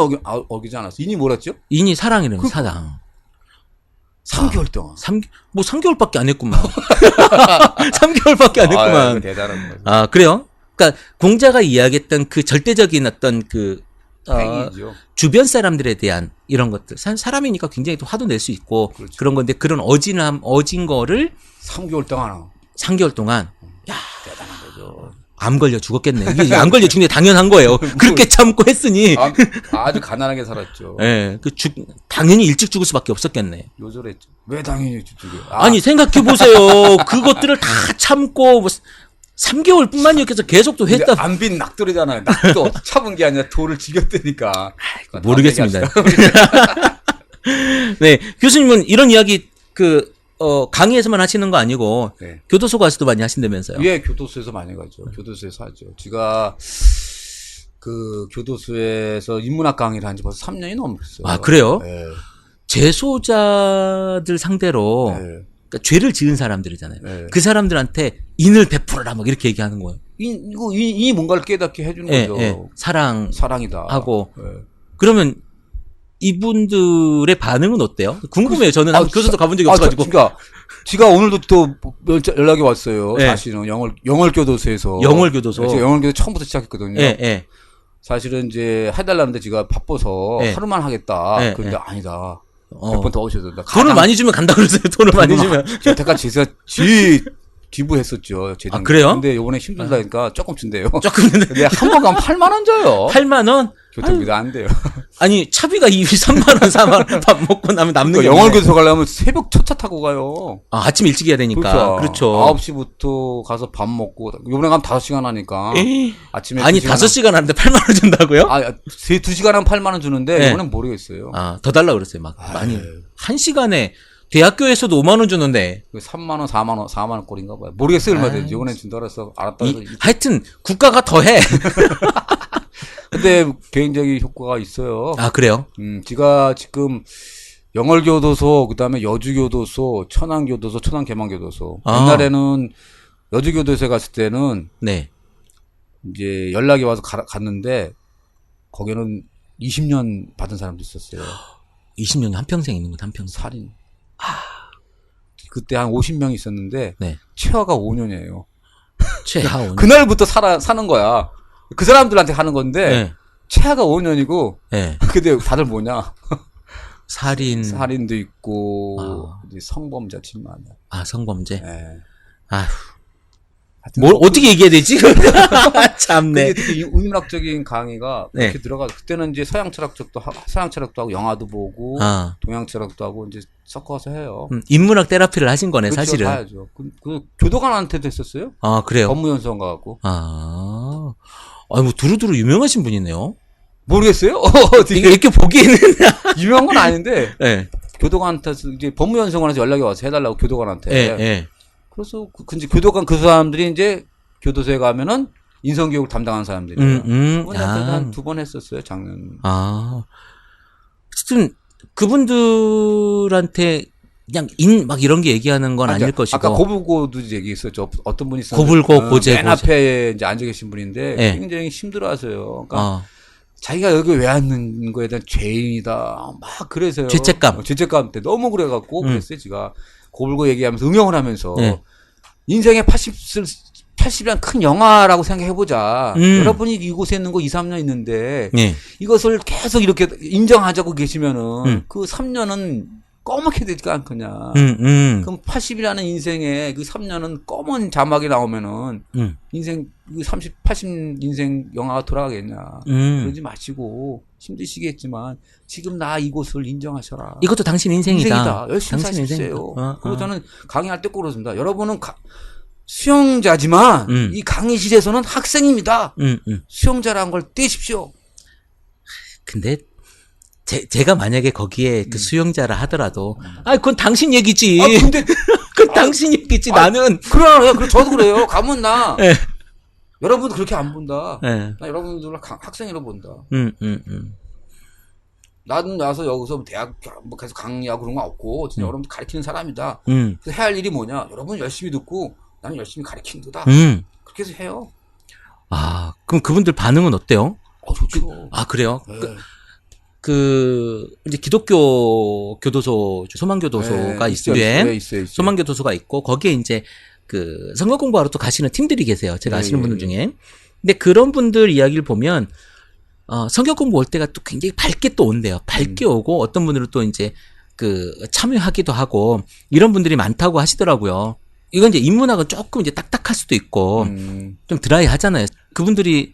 [SPEAKER 3] 어기지 않았어. 인이 뭐랬죠?
[SPEAKER 2] 인이 사랑이래요. 사랑.
[SPEAKER 3] 3개월 동안.
[SPEAKER 2] 3개월밖에 안 했구만. 3개월밖에 안 했구만.
[SPEAKER 3] 대단한 거죠.
[SPEAKER 2] 아, 그래요? 그러니까 공자가 이야기했던 그 절대적인 어떤 그
[SPEAKER 3] 행위죠.
[SPEAKER 2] 주변 사람들에 대한 이런 것들. 사람이니까 굉장히 또 화도 낼 수 있고 그렇죠. 그런 건데 그런 어진 거를
[SPEAKER 3] 3개월 동안.
[SPEAKER 2] 3개월 동안. 야,
[SPEAKER 3] 대단한 거죠.
[SPEAKER 2] 암 걸려 죽었겠네. 이게 암 걸려 죽는 게 당연한 거예요. 그렇게 참고 했으니.
[SPEAKER 3] 아주 가난하게 살았죠.
[SPEAKER 2] 예. 네, 당연히 일찍 죽을 수밖에 없었겠네.
[SPEAKER 3] 요절했죠. 왜 당연히 죽게?
[SPEAKER 2] 아니, 생각해 보세요. 그것들을 다 참고 뭐 3개월뿐만이었겠어. 계속 또 했다.
[SPEAKER 3] 안빈 낙돌이잖아요. 낙도 참은 게 아니라 돌을 죽였다니까.
[SPEAKER 2] 모르겠습니다. 네, 교수님은 이런 이야기 강의에서만 하시는 거 아니고
[SPEAKER 3] 네.
[SPEAKER 2] 교도소 가서도 많이 하신다면서요?
[SPEAKER 3] 예, 교도소에서 많이 가죠. 교도소에서 하죠. 제가 그 교도소에서 인문학 강의를 한 지 벌써 3년이 넘었어요.
[SPEAKER 2] 아, 그래요?
[SPEAKER 3] 네.
[SPEAKER 2] 재소자들 상대로
[SPEAKER 3] 네.
[SPEAKER 2] 그러니까 죄를 지은 사람들이잖아요.
[SPEAKER 3] 네.
[SPEAKER 2] 그 사람들한테 인을 베풀어라 막 이렇게 얘기하는 거예요.
[SPEAKER 3] 인이 뭔가를 깨닫게 해주는 거죠.
[SPEAKER 2] 네.
[SPEAKER 3] 사랑이다
[SPEAKER 2] 하고 그러면 이분들의 반응은 어때요? 궁금해요. 저는 교도소 가본 적이 없어가지고.
[SPEAKER 3] 그러니까 지가 오늘도 또 연락이 왔어요.
[SPEAKER 2] 네.
[SPEAKER 3] 사실은 영월교도소에서.
[SPEAKER 2] 영월교도소.
[SPEAKER 3] 제가 영월교도 처음부터 시작했거든요.
[SPEAKER 2] 네.
[SPEAKER 3] 사실은 이제 해달라는데 제가 바빠서 하루만 하겠다. 그런데 아니다. 몇 번 더 오셔도 된다.
[SPEAKER 2] 돈을 많이 주면 간다 그러세요. 돈을 많이 주면.
[SPEAKER 3] 여태까지 제가 기부했었죠.
[SPEAKER 2] 아, 그래요?
[SPEAKER 3] 근데 요번에 힘들다니까 조금 준대요.
[SPEAKER 2] 조금
[SPEAKER 3] 근데 한 번 가면 8만 원 줘요.
[SPEAKER 2] 8만 원?
[SPEAKER 3] 교통비도 안 돼요.
[SPEAKER 2] 아니, 차비가 3만 원, 4만 원 밥 먹고 나면 남는 게
[SPEAKER 3] 영월교도소 가려면 새벽 첫차 타고 가요.
[SPEAKER 2] 아, 아침 일찍 해야 되니까. 그렇죠.
[SPEAKER 3] 9시부터 가서 밥 먹고 요번에 가면 5시간 하니까. 아침에
[SPEAKER 2] 아니, 5시간 하는데 8만 원 준다고요?
[SPEAKER 3] 2시간 하면 8만 원 주는데 이번엔 모르겠어요.
[SPEAKER 2] 더 달라 그랬어요. 막 많이. 1시간에 대학교에서도 5만 원 주는데
[SPEAKER 3] 3만 원, 4만 원 꼴인가 봐요. 모르겠어요. 얼마 되는지. 이번엔 준다 그래서 알았다 해서
[SPEAKER 2] 하여튼 국가가 더 해.
[SPEAKER 3] 근데 개인적인 효과가 있어요.
[SPEAKER 2] 아, 그래요?
[SPEAKER 3] 제가 지금 영월교도소, 그다음에 여주교도소, 천안교도소, 천안개망교도소. 옛날에는 여주교도소에 갔을 때는 이제 연락이 와서 갔는데 거기는 20년 받은 사람도 있었어요.
[SPEAKER 2] 20년이 한평생 있는 것, 한평생.
[SPEAKER 3] 살인. 그때 한 50명 있었는데 최하가 5년이에요.
[SPEAKER 2] 최하 5년.
[SPEAKER 3] 그날부터 사는 거야. 그 사람들한테 하는 건데 최하가 5년이고 근데 다들 뭐냐? 살인도 있고 이제 성범죄 침만.
[SPEAKER 2] 아, 성범죄.
[SPEAKER 3] 아휴.
[SPEAKER 2] 뭘 어떻게 얘기해야 되지? 참네.
[SPEAKER 3] 특히 인문학적인 강의가 이렇게 들어가서 그때는 이제 서양 철학도 하고 영화도 보고 동양 철학도 하고 이제 섞어서 해요.
[SPEAKER 2] 인문학 테라피를 하신 거네.
[SPEAKER 3] 그렇죠,
[SPEAKER 2] 사실은.
[SPEAKER 3] 봐야죠. 그 교도관한테도 했었어요.
[SPEAKER 2] 아, 그래요?
[SPEAKER 3] 법무연수원 가고.
[SPEAKER 2] 뭐 두루두루 유명하신 분이네요.
[SPEAKER 3] 모르겠어요.
[SPEAKER 2] 이렇게 보기에는
[SPEAKER 3] 유명한 건 아닌데. 교도관한테 이제 법무연수원에서 연락이 와서 해달라고 교도관한테. 그래서 이제 교도관 그 사람들이 이제 교도소에 가면은 인성교육을 담당하는 사람들이에요. 한 2번 했었어요, 작년.
[SPEAKER 2] 어쨌든 그분들한테 그냥 막 이런 게 얘기하는 건 아닐 것이고.
[SPEAKER 3] 아까 고불고도 얘기했었죠. 어떤 분이 있었는데
[SPEAKER 2] 고불고 고제
[SPEAKER 3] 맨 앞에 이제 앉아 계신 분인데 네. 굉장히 힘들어하세요. 그러니까 자기가 여기 왜 앉는 거에 대한 죄인이다. 막 그래서요.
[SPEAKER 2] 죄책감
[SPEAKER 3] 때 너무 그래갖고 그랬어요. 제가 고불고 얘기하면서 응용을 하면서 인생의 80이란 큰 영화라고 생각해보자. 여러분이 이곳에 있는 거 2, 3년 있는데 이것을 계속 이렇게 인정하자고 계시면은 그 3년은 꺼멓게 되지가 않겠냐. 그럼 80이라는 인생에 그 3년은 검은 자막이 나오면은 인생 그 80 인생 영화가 돌아가겠냐. 그러지 마시고 힘드시겠지만 지금 나 이곳을 인정하셔라.
[SPEAKER 2] 이것도 당신 인생이다.
[SPEAKER 3] 열심히 사십시오. 그리고 저는 강의할 때 꼭 그렇습니다. 여러분은 수용자지만 이 강의실에서는 학생입니다. 수용자라는 걸 떼십시오.
[SPEAKER 2] 근데 제가 만약에 거기에 그 수용자라 하더라도 그건 당신 얘기지.
[SPEAKER 3] 근데
[SPEAKER 2] 그건 당신 얘기지. 나는
[SPEAKER 3] 그래 저도 그래요. 가면 나 여러분 그렇게 안 본다. 나 여러분들 학생으로 본다. 나는 와서 여기서 대학 뭐 계속 강의하고 그런 거 없고 진짜 여러분들 가르치는 사람이다. 그래서 해야 할 일이 뭐냐? 여러분 열심히 듣고 나는 열심히 가르치는 거다. 그렇게 해서 해요.
[SPEAKER 2] 그럼 그분들 반응은 어때요?
[SPEAKER 3] 좋죠.
[SPEAKER 2] 그래요? 네. 이제 기독교 교도소, 소망교도소가 있어요. 소망교도소가 있고, 거기에 이제 성경 공부하러 또 가시는 팀들이 계세요. 제가 아시는 분들 중에. 근데 그런 분들 이야기를 보면, 성경 공부 올 때가 또 굉장히 밝게 또 온대요. 밝게 오고, 어떤 분들은 또 이제 참여하기도 하고, 이런 분들이 많다고 하시더라고요. 이건 이제 인문학은 조금 이제 딱딱할 수도 있고, 좀 드라이 하잖아요. 그분들이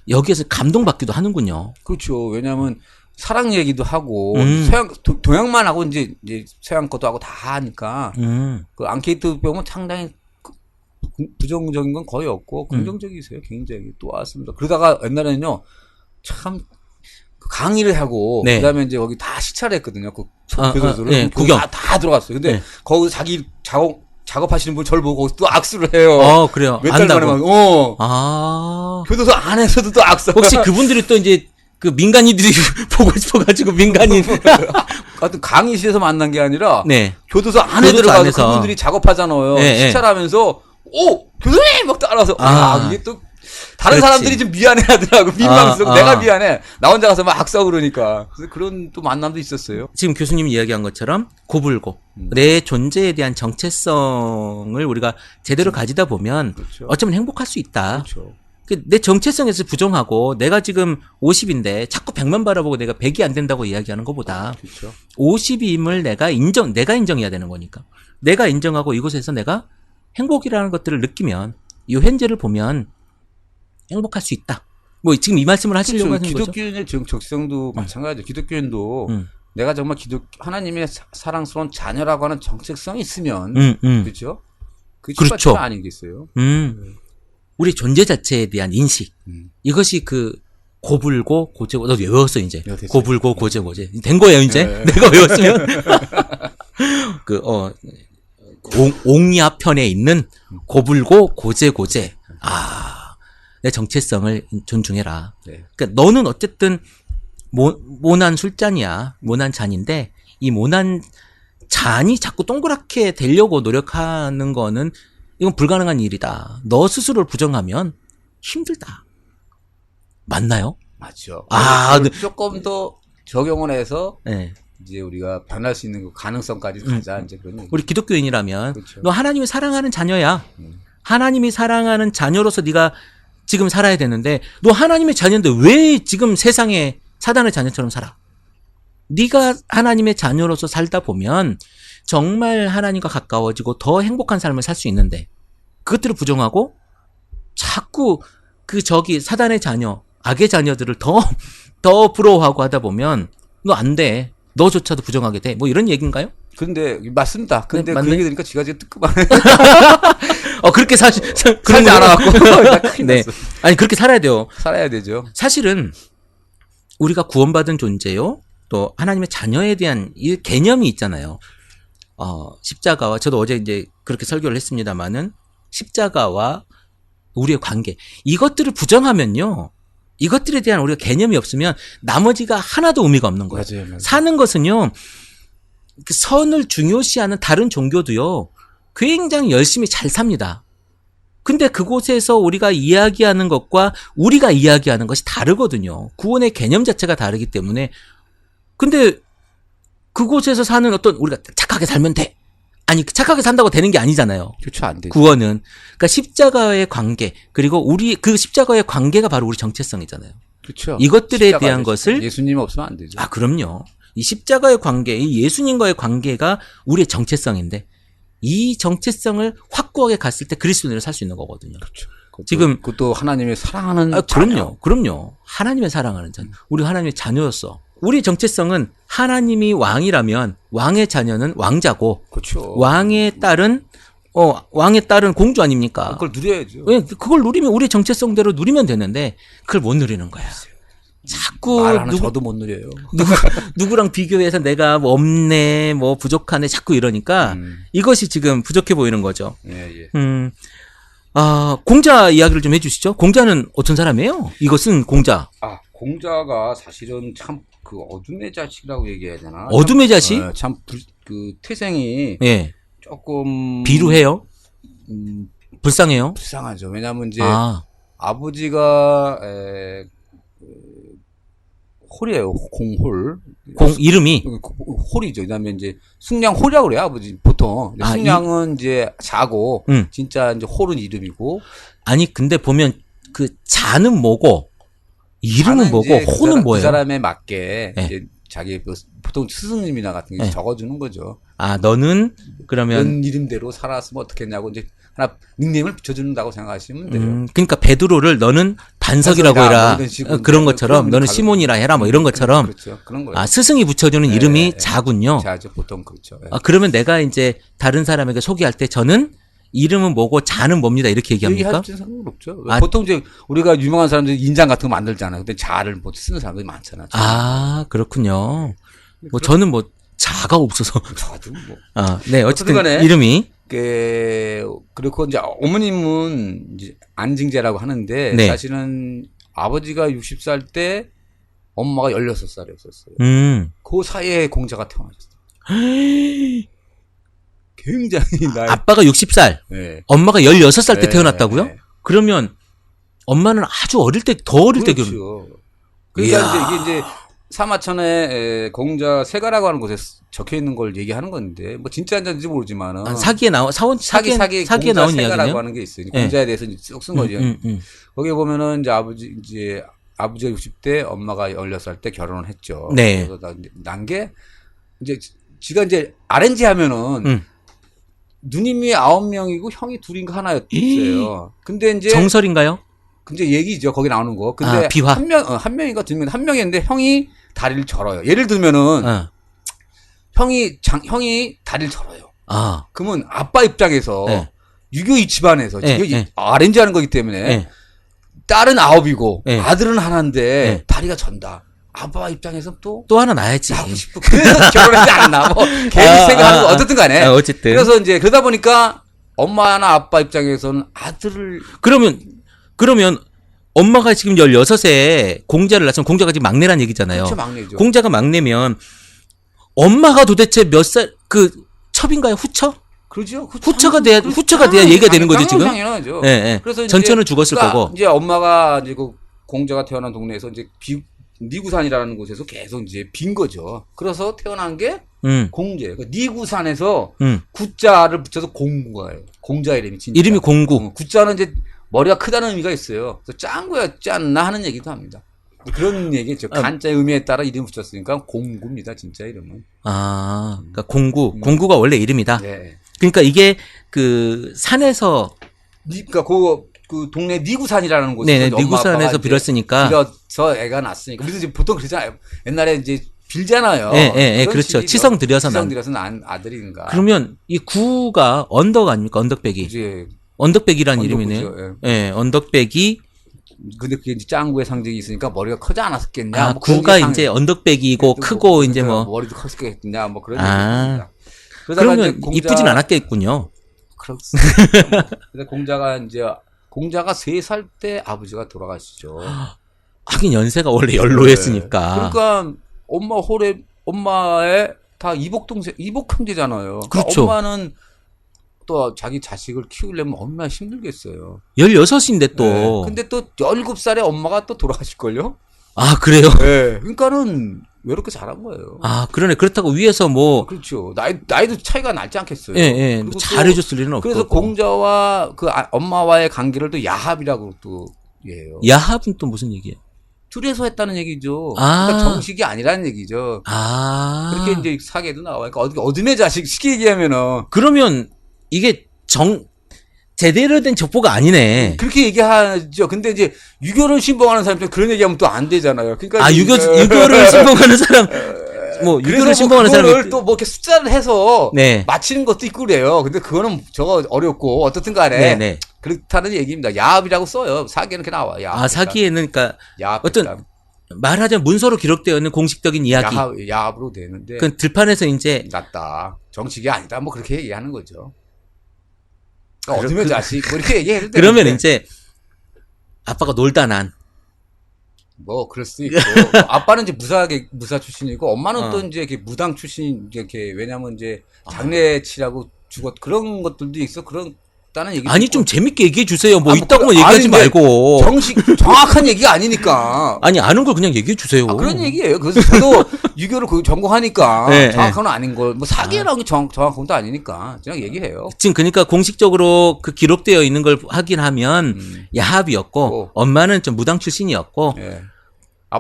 [SPEAKER 2] 여기에서 감동받기도 하는군요.
[SPEAKER 3] 그렇죠. 왜냐하면, 사랑 얘기도 하고 동양만 하고 이제 서양 것도 하고 다 하니까 그 앙케이트 보면 상당히 부정적인 건 거의 없고 긍정적이세요. 굉장히 또 왔습니다. 그러다가 옛날에는요 참 강의를 하고 그다음에 이제 거기 다 시찰을 했거든요. 그 교도소를
[SPEAKER 2] 구경
[SPEAKER 3] 다 들어갔어요. 근데 거기 자기 작업하시는 분 저를 보고 또 악수를 해요.
[SPEAKER 2] 그래요.
[SPEAKER 3] 몇 달 만에 교도소 안에서도 또 악수.
[SPEAKER 2] 혹시 그분들이 또 이제 민간인들이 보고 싶어가지고 민간인.
[SPEAKER 3] 하여튼 강의실에서 만난 게 아니라 교도소 안에 들어가서 그분들이 작업하잖아요. 시찰하면서 교수님 막 따라서 이게 또 다른 사람들이 좀 미안해하더라고. 민망스럽고 내가 미안해. 나 혼자 가서 막 악수하고 그러니까. 그래서 그런 또 만남도 있었어요.
[SPEAKER 2] 지금 교수님이 이야기한 것처럼 고불고 내 존재에 대한 정체성을 우리가 제대로 가지다 보면 어쩌면 행복할 수 있다.
[SPEAKER 3] 그렇죠.
[SPEAKER 2] 내 정체성에서 부정하고 내가 지금 50인데 자꾸 100만 바라보고 내가 100이 안 된다고 이야기하는 것보다 50임을 내가 인정해야 되는 거니까. 내가 인정하고 이곳에서 내가 행복이라는 것들을 느끼면 이 현재를 보면 행복할 수 있다. 뭐 지금 이 말씀을 하시려고 하는 거죠.
[SPEAKER 3] 기독교인의 정체성도 마찬가지죠. 기독교인도 내가 정말 하나님의 사랑스러운 자녀라고 하는 정체성이 있으면 그렇죠?
[SPEAKER 2] 그렇죠.
[SPEAKER 3] 아니겠어요?
[SPEAKER 2] 우리 존재 자체에 대한 인식. 이것이 고불고 고제고, 너 외웠어, 이제. 고불고 고제고, 된 거예요, 이제. 내가 외웠으면. 옹야편에 있는 고불고 고제고제. 내 정체성을 존중해라. 그러니까 너는 어쨌든 모난 술잔이야. 모난 잔인데, 이 모난 잔이 자꾸 동그랗게 되려고 노력하는 거는 이건 불가능한 일이다. 너 스스로를 부정하면 힘들다. 맞나요?
[SPEAKER 3] 맞죠. 조금 더 적용을 해서 이제 우리가 변할 수 있는 그 가능성까지 가자. 이제 그런
[SPEAKER 2] 우리 기독교인이라면 너 하나님이 사랑하는 자녀야. 하나님이 사랑하는 자녀로서 네가 지금 살아야 되는데 너 하나님의 자녀인데 왜 지금 세상에 사단의 자녀처럼 살아? 네가 하나님의 자녀로서 살다 보면 정말 하나님과 가까워지고 더 행복한 삶을 살 수 있는데 그것들을 부정하고 자꾸 사단의 자녀, 악의 자녀들을 더 부러워하고 하다 보면 너 안 돼. 너조차도 부정하게 돼. 뭐 이런 얘기인가요?
[SPEAKER 3] 근데 맞습니다. 근데 그 얘기 들으니까 지가 지금 뜨끔하네.
[SPEAKER 2] 그렇게 살지
[SPEAKER 3] 않아갖고.
[SPEAKER 2] 네. 아니 그렇게 살아야 돼요.
[SPEAKER 3] 살아야 되죠.
[SPEAKER 2] 사실은 우리가 구원받은 존재요. 또 하나님의 자녀에 대한 이 개념이 있잖아요. 십자가와 저도 어제 이제 그렇게 설교를 했습니다만은 십자가와 우리의 관계 이것들을 부정하면요 이것들에 대한 우리가 개념이 없으면 나머지가 하나도 의미가 없는 거예요.
[SPEAKER 3] 맞아요.
[SPEAKER 2] 사는 것은요. 그 선을 중요시하는 다른 종교도요. 굉장히 열심히 잘 삽니다. 근데 그곳에서 우리가 이야기하는 것과 우리가 이야기하는 것이 다르거든요. 구원의 개념 자체가 다르기 때문에. 근데 그곳에서 사는 어떤 우리가 착하게 살면 돼. 아니 착하게 산다고 되는 게 아니잖아요.
[SPEAKER 3] 그렇죠. 안 되죠.
[SPEAKER 2] 구원은. 그러니까 십자가의 관계 그리고 우리 그 십자가의 관계가 바로 우리 정체성이잖아요.
[SPEAKER 3] 그렇죠.
[SPEAKER 2] 이것들에 대한 것을
[SPEAKER 3] 예수님 없으면 안 되죠.
[SPEAKER 2] 아 그럼요. 이 십자가의 관계, 이 예수님과의 관계가 우리의 정체성인데 이 정체성을 확고하게 갔을 때 그리스도인으로 살 수 있는 거거든요.
[SPEAKER 3] 그렇죠.
[SPEAKER 2] 지금
[SPEAKER 3] 그것도 하나님의 사랑하는
[SPEAKER 2] 그럼요. 하나님의 사랑하는 자녀. 우리 하나님의 자녀였어. 우리 정체성은 하나님이 왕이라면 왕의 자녀는 왕자고
[SPEAKER 3] 그렇죠.
[SPEAKER 2] 왕의 딸은 공주 아닙니까?
[SPEAKER 3] 그걸 누려야죠.
[SPEAKER 2] 왜 그걸 누리면 우리 정체성대로 누리면 되는데 그걸 못 누리는 거야. 자꾸
[SPEAKER 3] 저도 못 누려요.
[SPEAKER 2] 누구랑 비교해서 내가 뭐 없네, 뭐 부족하네, 자꾸 이러니까 이것이 지금 부족해 보이는 거죠.
[SPEAKER 3] 예.
[SPEAKER 2] 공자 이야기를 좀 해주시죠. 공자는 어떤 사람이에요? 이것은 공자.
[SPEAKER 3] 공자가 사실은 참 그 어둠의 자식이라고 얘기해야 되나?
[SPEAKER 2] 어둠의 자식?
[SPEAKER 3] 참 그 태생이 조금
[SPEAKER 2] 비루해요. 불쌍해요.
[SPEAKER 3] 불쌍하죠. 왜냐하면 이제 아버지가 홀이에요. 공홀.
[SPEAKER 2] 이름이
[SPEAKER 3] 홀이죠. 그다음에 이제 숙량홀이라고 그래요. 아버지 보통. 숙량은 이제 자고 진짜 이제 홀은 이름이고.
[SPEAKER 2] 아니 근데 보면 그 자는 뭐고 이름은 뭐고 호는 뭐예요?
[SPEAKER 3] 그 사람에 맞게 이제 자기 보통 스승님이나 같은 게 적어주는 거죠.
[SPEAKER 2] 너는 그러면
[SPEAKER 3] 이런 이름대로 살았으면 어떻겠냐고 이제 하나 닉네임을 붙여준다고 생각하시면 돼요.
[SPEAKER 2] 그러니까 베드로를 너는 반석이라고 해라. 뭐 그런 것처럼 너는 시몬이라 해라. 뭐 이런 것처럼.
[SPEAKER 3] 그렇죠. 그런 거예요.
[SPEAKER 2] 스승이 붙여주는 이름이 자군요.
[SPEAKER 3] 자죠. 보통 그렇죠.
[SPEAKER 2] 그러면 내가 이제 다른 사람에게 소개할 때 저는 이름은 뭐고 자는 뭡니다. 이렇게 얘기합니까?
[SPEAKER 3] 얘기할 상관없죠. 보통 이제 우리가 유명한 사람들이 인장 같은 거 만들잖아요. 근데 자를 못 쓰는 사람들이 많잖아요.
[SPEAKER 2] 그렇군요. 뭐 저는 뭐 자가 없어서.
[SPEAKER 3] 저도 뭐.
[SPEAKER 2] 네. 어쨌든 간에 이름이.
[SPEAKER 3] 그리고 이제 어머님은 이제 안징제라고 하는데 사실은 아버지가 60살 때 엄마가 16살이었었어요. 그 사이에 공자가 태어나셨어요. 굉장히
[SPEAKER 2] 아빠가 60살, 엄마가 16살 때 태어났다고요? 그러면 엄마는 아주 어릴 때, 더 어릴 때 결혼.
[SPEAKER 3] 그러니까 이제 이게 사마천에 공자 세가라고 하는 곳에 적혀 있는 걸 얘기하는 건데 뭐 진짜인지 모르지만은
[SPEAKER 2] 사기에 나온
[SPEAKER 3] 사기에
[SPEAKER 2] 나온
[SPEAKER 3] 세가라고 하는 게 있어요. 공자에 대해서 쭉 쓴 거죠. 거기에 보면은 이제 아버지가 60대, 엄마가 16살 때 결혼을 했죠.
[SPEAKER 2] 네.
[SPEAKER 3] 그래서 난 게 이제 지가 이제 RNG 하면은 누님이 9명이고 형이 둘인가 하나였어요. 근데 이제
[SPEAKER 2] 정설인가요?
[SPEAKER 3] 근데 얘기죠. 거기 나오는 거. 근데
[SPEAKER 2] 비화.
[SPEAKER 3] 한 명인가 두 명, 한 명이었는데 형이 다리를 절어요. 예를 들면은 형이 다리를 절어요. 그러면 아빠 입장에서 유교 이 집안에서 RNG 하는 거기 때문에 딸은 9이고 아들은 하나인데 다리가 전다. 아빠 입장에서 또
[SPEAKER 2] 하나 낳아야지.
[SPEAKER 3] 낳고 싶고. 그래서 결혼하지 않나. 뭐, 괜히 생각하는 거 어쨌든 간에.
[SPEAKER 2] 어쨌든.
[SPEAKER 3] 그래서 이제 그러다 보니까 엄마나 아빠 입장에서는 아들을.
[SPEAKER 2] 그러면 엄마가 지금 16세 공자를 낳았으면 공자가 지금 막내란 얘기잖아요.
[SPEAKER 3] 그렇죠, 막내죠.
[SPEAKER 2] 공자가 막내면 엄마가 도대체 몇 살, 첩인가요? 후처?
[SPEAKER 3] 그러죠.
[SPEAKER 2] 후처가 돼야 얘기가 되는 거죠, 지금?
[SPEAKER 3] 당연하죠.
[SPEAKER 2] 그래서 전천은 죽었을 거고.
[SPEAKER 3] 이제 엄마가 이제 그 공자가 태어난 동네에서 이제 니구산이라는 곳에서 계속 이제 빈 거죠. 그래서 태어난 게 공자예요. 그러니까 니구산에서 구자를 붙여서 공구가요. 공자 이름이 진짜.
[SPEAKER 2] 이름이 공구.
[SPEAKER 3] 구자는 이제 머리가 크다는 의미가 있어요. 그래서 짱구였지 않나 하는 얘기도 합니다. 그런 얘기죠. 간자의 의미에 따라 이름 붙였으니까 공구입니다. 진짜 이름은.
[SPEAKER 2] 그러니까 공구가 원래 이름이다.
[SPEAKER 3] 네.
[SPEAKER 2] 그러니까 이게 산에서
[SPEAKER 3] 그러니까 그 동네 니구산이라는
[SPEAKER 2] 네,
[SPEAKER 3] 곳에서
[SPEAKER 2] 니구산에서 빌었으니까.
[SPEAKER 3] 빌어서 애가 낳았으니까. 우리도 이제 보통 그러잖아요. 옛날에 이제 빌잖아요.
[SPEAKER 2] 그렇죠. 치성 들여서
[SPEAKER 3] 난 아들인가.
[SPEAKER 2] 그러면 이 구가 언덕 아닙니까? 언덕배기.
[SPEAKER 3] 그치.
[SPEAKER 2] 언덕배기라는 이름이네요. 언덕배기.
[SPEAKER 3] 근데 그게 이제 짱구의 상징이 있으니까 머리가 크지 않았겠냐. 뭐
[SPEAKER 2] 구가 이제 언덕배기고 크고 이제 뭐.
[SPEAKER 3] 머리도 컸겠냐. 뭐 그런 얘기입니다.
[SPEAKER 2] 그러면 이쁘진 않았겠군요.
[SPEAKER 3] 그렇습니다. 그래서 공자가 3살 때 아버지가 돌아가시죠.
[SPEAKER 2] 하긴 연세가 원래 연로했으니까.
[SPEAKER 3] 그러니까 엄마의 다 이복 형제잖아요.
[SPEAKER 2] 그렇죠.
[SPEAKER 3] 그러니까 엄마는 또 자기 자식을 키우려면 얼마나 힘들겠어요.
[SPEAKER 2] 16인데 또. 네.
[SPEAKER 3] 근데 또 17살에 엄마가 또 돌아가실걸요?
[SPEAKER 2] 아, 그래요?
[SPEAKER 3] 네. 그러니까는 왜 이렇게 잘한 거예요.
[SPEAKER 2] 아, 그러네. 그렇다고 위에서 뭐.
[SPEAKER 3] 그렇죠. 나이도 차이가 날지 않겠어요.
[SPEAKER 2] 예, 예. 잘해줬을 일은 없고.
[SPEAKER 3] 그래서 공자와 그 엄마와의 관계를 또 야합이라고 또 해요.
[SPEAKER 2] 야합은 또 무슨 얘기예요?
[SPEAKER 3] 둘이서 했다는 얘기죠.
[SPEAKER 2] 아.
[SPEAKER 3] 그러니까 정식이 아니라는 얘기죠.
[SPEAKER 2] 아.
[SPEAKER 3] 그렇게 이제 사계도 나와요. 그러니까 어둠의 자식 쉽게 얘기하면은.
[SPEAKER 2] 그러면 이게 제대로 된 족보가 아니네.
[SPEAKER 3] 그렇게 얘기하죠. 근데 이제 유교를 신봉하는 사람들 그런 얘기하면 또 안 되잖아요. 그러니까
[SPEAKER 2] 유교를 신봉하는 사람 뭐 유교를 신봉하는 사람을
[SPEAKER 3] 또 뭐 이렇게 숫자를 해서
[SPEAKER 2] 네.
[SPEAKER 3] 맞히는 것도 있고 그래요. 근데 그거는 저거 어렵고 어떻든 간에
[SPEAKER 2] 네네.
[SPEAKER 3] 그렇다는 얘기입니다. 야합이라고 써요. 사기에는 이렇게 나와요. 야합.
[SPEAKER 2] 아, 사기에는 그러니까 어떤
[SPEAKER 3] 야합.
[SPEAKER 2] 말하자면 문서로 기록되어 있는 공식적인 이야기.
[SPEAKER 3] 야합으로 되는데.
[SPEAKER 2] 그 들판에서 이제
[SPEAKER 3] 낫다. 정식이 아니다. 뭐 그렇게 얘기하는 거죠. 어둠의 자식 뭐 이렇게 얘기해도 되는데.
[SPEAKER 2] 그러면 이제 아빠가 놀다 난.
[SPEAKER 3] 뭐 그럴 수도 있고 아빠는 이제 무사 출신이고 엄마는 또 이제 이렇게 무당 출신 이렇게 왜냐면 이제 장례치라고 죽었 그런 것들도 있어 그렇다는 얘기.
[SPEAKER 2] 아니 좀 재밌게 얘기해 주세요. 뭐 있다고만 얘기하지 말고.
[SPEAKER 3] 정확한 얘기가 아니니까.
[SPEAKER 2] 아니 아는 걸 그냥 얘기해 주세요.
[SPEAKER 3] 그런 얘기예요. 그래서 저도 유교를 전공하니까
[SPEAKER 2] 네,
[SPEAKER 3] 정확한 건 아닌 걸 뭐 사기라고 정확한 것도 아니니까 그냥 얘기해요.
[SPEAKER 2] 지금 그러니까 공식적으로 그 기록되어 있는 걸 확인하면 야합이었고 엄마는 좀 무당 출신이었고.
[SPEAKER 3] 네.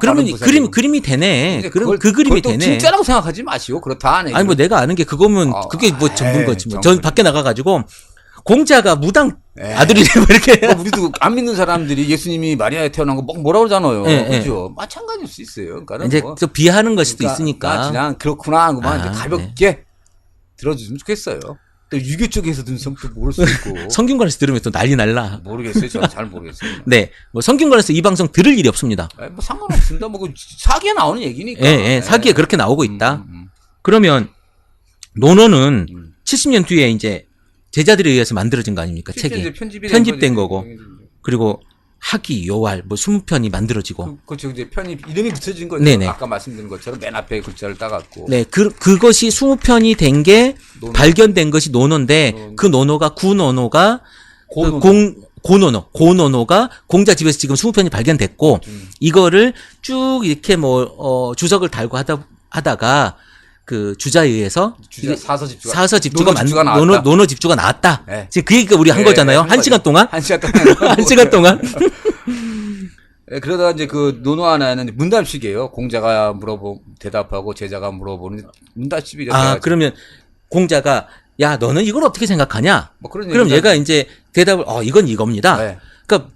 [SPEAKER 2] 그러면 그림이 되네. 그럼 그 그림이 되네.
[SPEAKER 3] 진짜라고 생각하지 마시고 그렇다.
[SPEAKER 2] 아니 뭐 내가 아는 게 그거면 그게 뭐 전문거지 뭐. 전 밖에 나가가지고 공자가 무당 아들이래 이렇게.
[SPEAKER 3] 우리도 안 믿는 사람들이 예수님이 마리아에 태어난 거 뭐라 그러잖아요. 그죠? 마찬가지일 수 있어요. 그러니까
[SPEAKER 2] 이제 또 비하하는 걸 수도 있으니까.
[SPEAKER 3] 그냥 그렇구나 하고만 이제 가볍게 들어주면 좋겠어요. 또 유교 쪽에서 든 성격 모를 수 있고.
[SPEAKER 2] 성균관에서 들으면 또 난리 날라.
[SPEAKER 3] 모르겠어요. 저는 잘 모르겠어요.
[SPEAKER 2] 네. 뭐 성균관에서 이 방송 들을 일이 없습니다.
[SPEAKER 3] 뭐 상관없습니다. 뭐 사기에 나오는 얘기니까.
[SPEAKER 2] 예, 사기에 그렇게 나오고 있다. 그러면 논어는 70년 뒤에 이제 제자들에 의해서 만들어진 거 아닙니까? 책이. 편집된 거고. 그리고 학이, 요활, 뭐 20편이 만들어지고.
[SPEAKER 3] 그렇죠. 이제 이름이 붙여진 거죠.
[SPEAKER 2] 네네.
[SPEAKER 3] 아까 말씀드린 것처럼 맨 앞에 글자를 따갖고.
[SPEAKER 2] 네. 그것이 20편이 된 게 발견된 것이 논어인데 그 논어가 고논어가 공자 집에서 지금 20편이 발견됐고 이거를 쭉 이렇게 주석을 달고 하다가 그 주자에 의해서 사서 집주가 논어 집주가 나왔다.
[SPEAKER 3] 네.
[SPEAKER 2] 지금 그 얘기가 우리 한 거잖아요. 한 시간 동안.
[SPEAKER 3] 한 시간 동안. 네, 그러다가 이제 그 논어 하나는 문답식이에요. 공자가 대답하고 제자가 물어보는 문답식이죠.
[SPEAKER 2] 그러면 공자가 야 너는 이걸 어떻게 생각하냐?
[SPEAKER 3] 뭐
[SPEAKER 2] 그럼 얘가 이제 대답을 이건 이겁니다. 네. 그러니까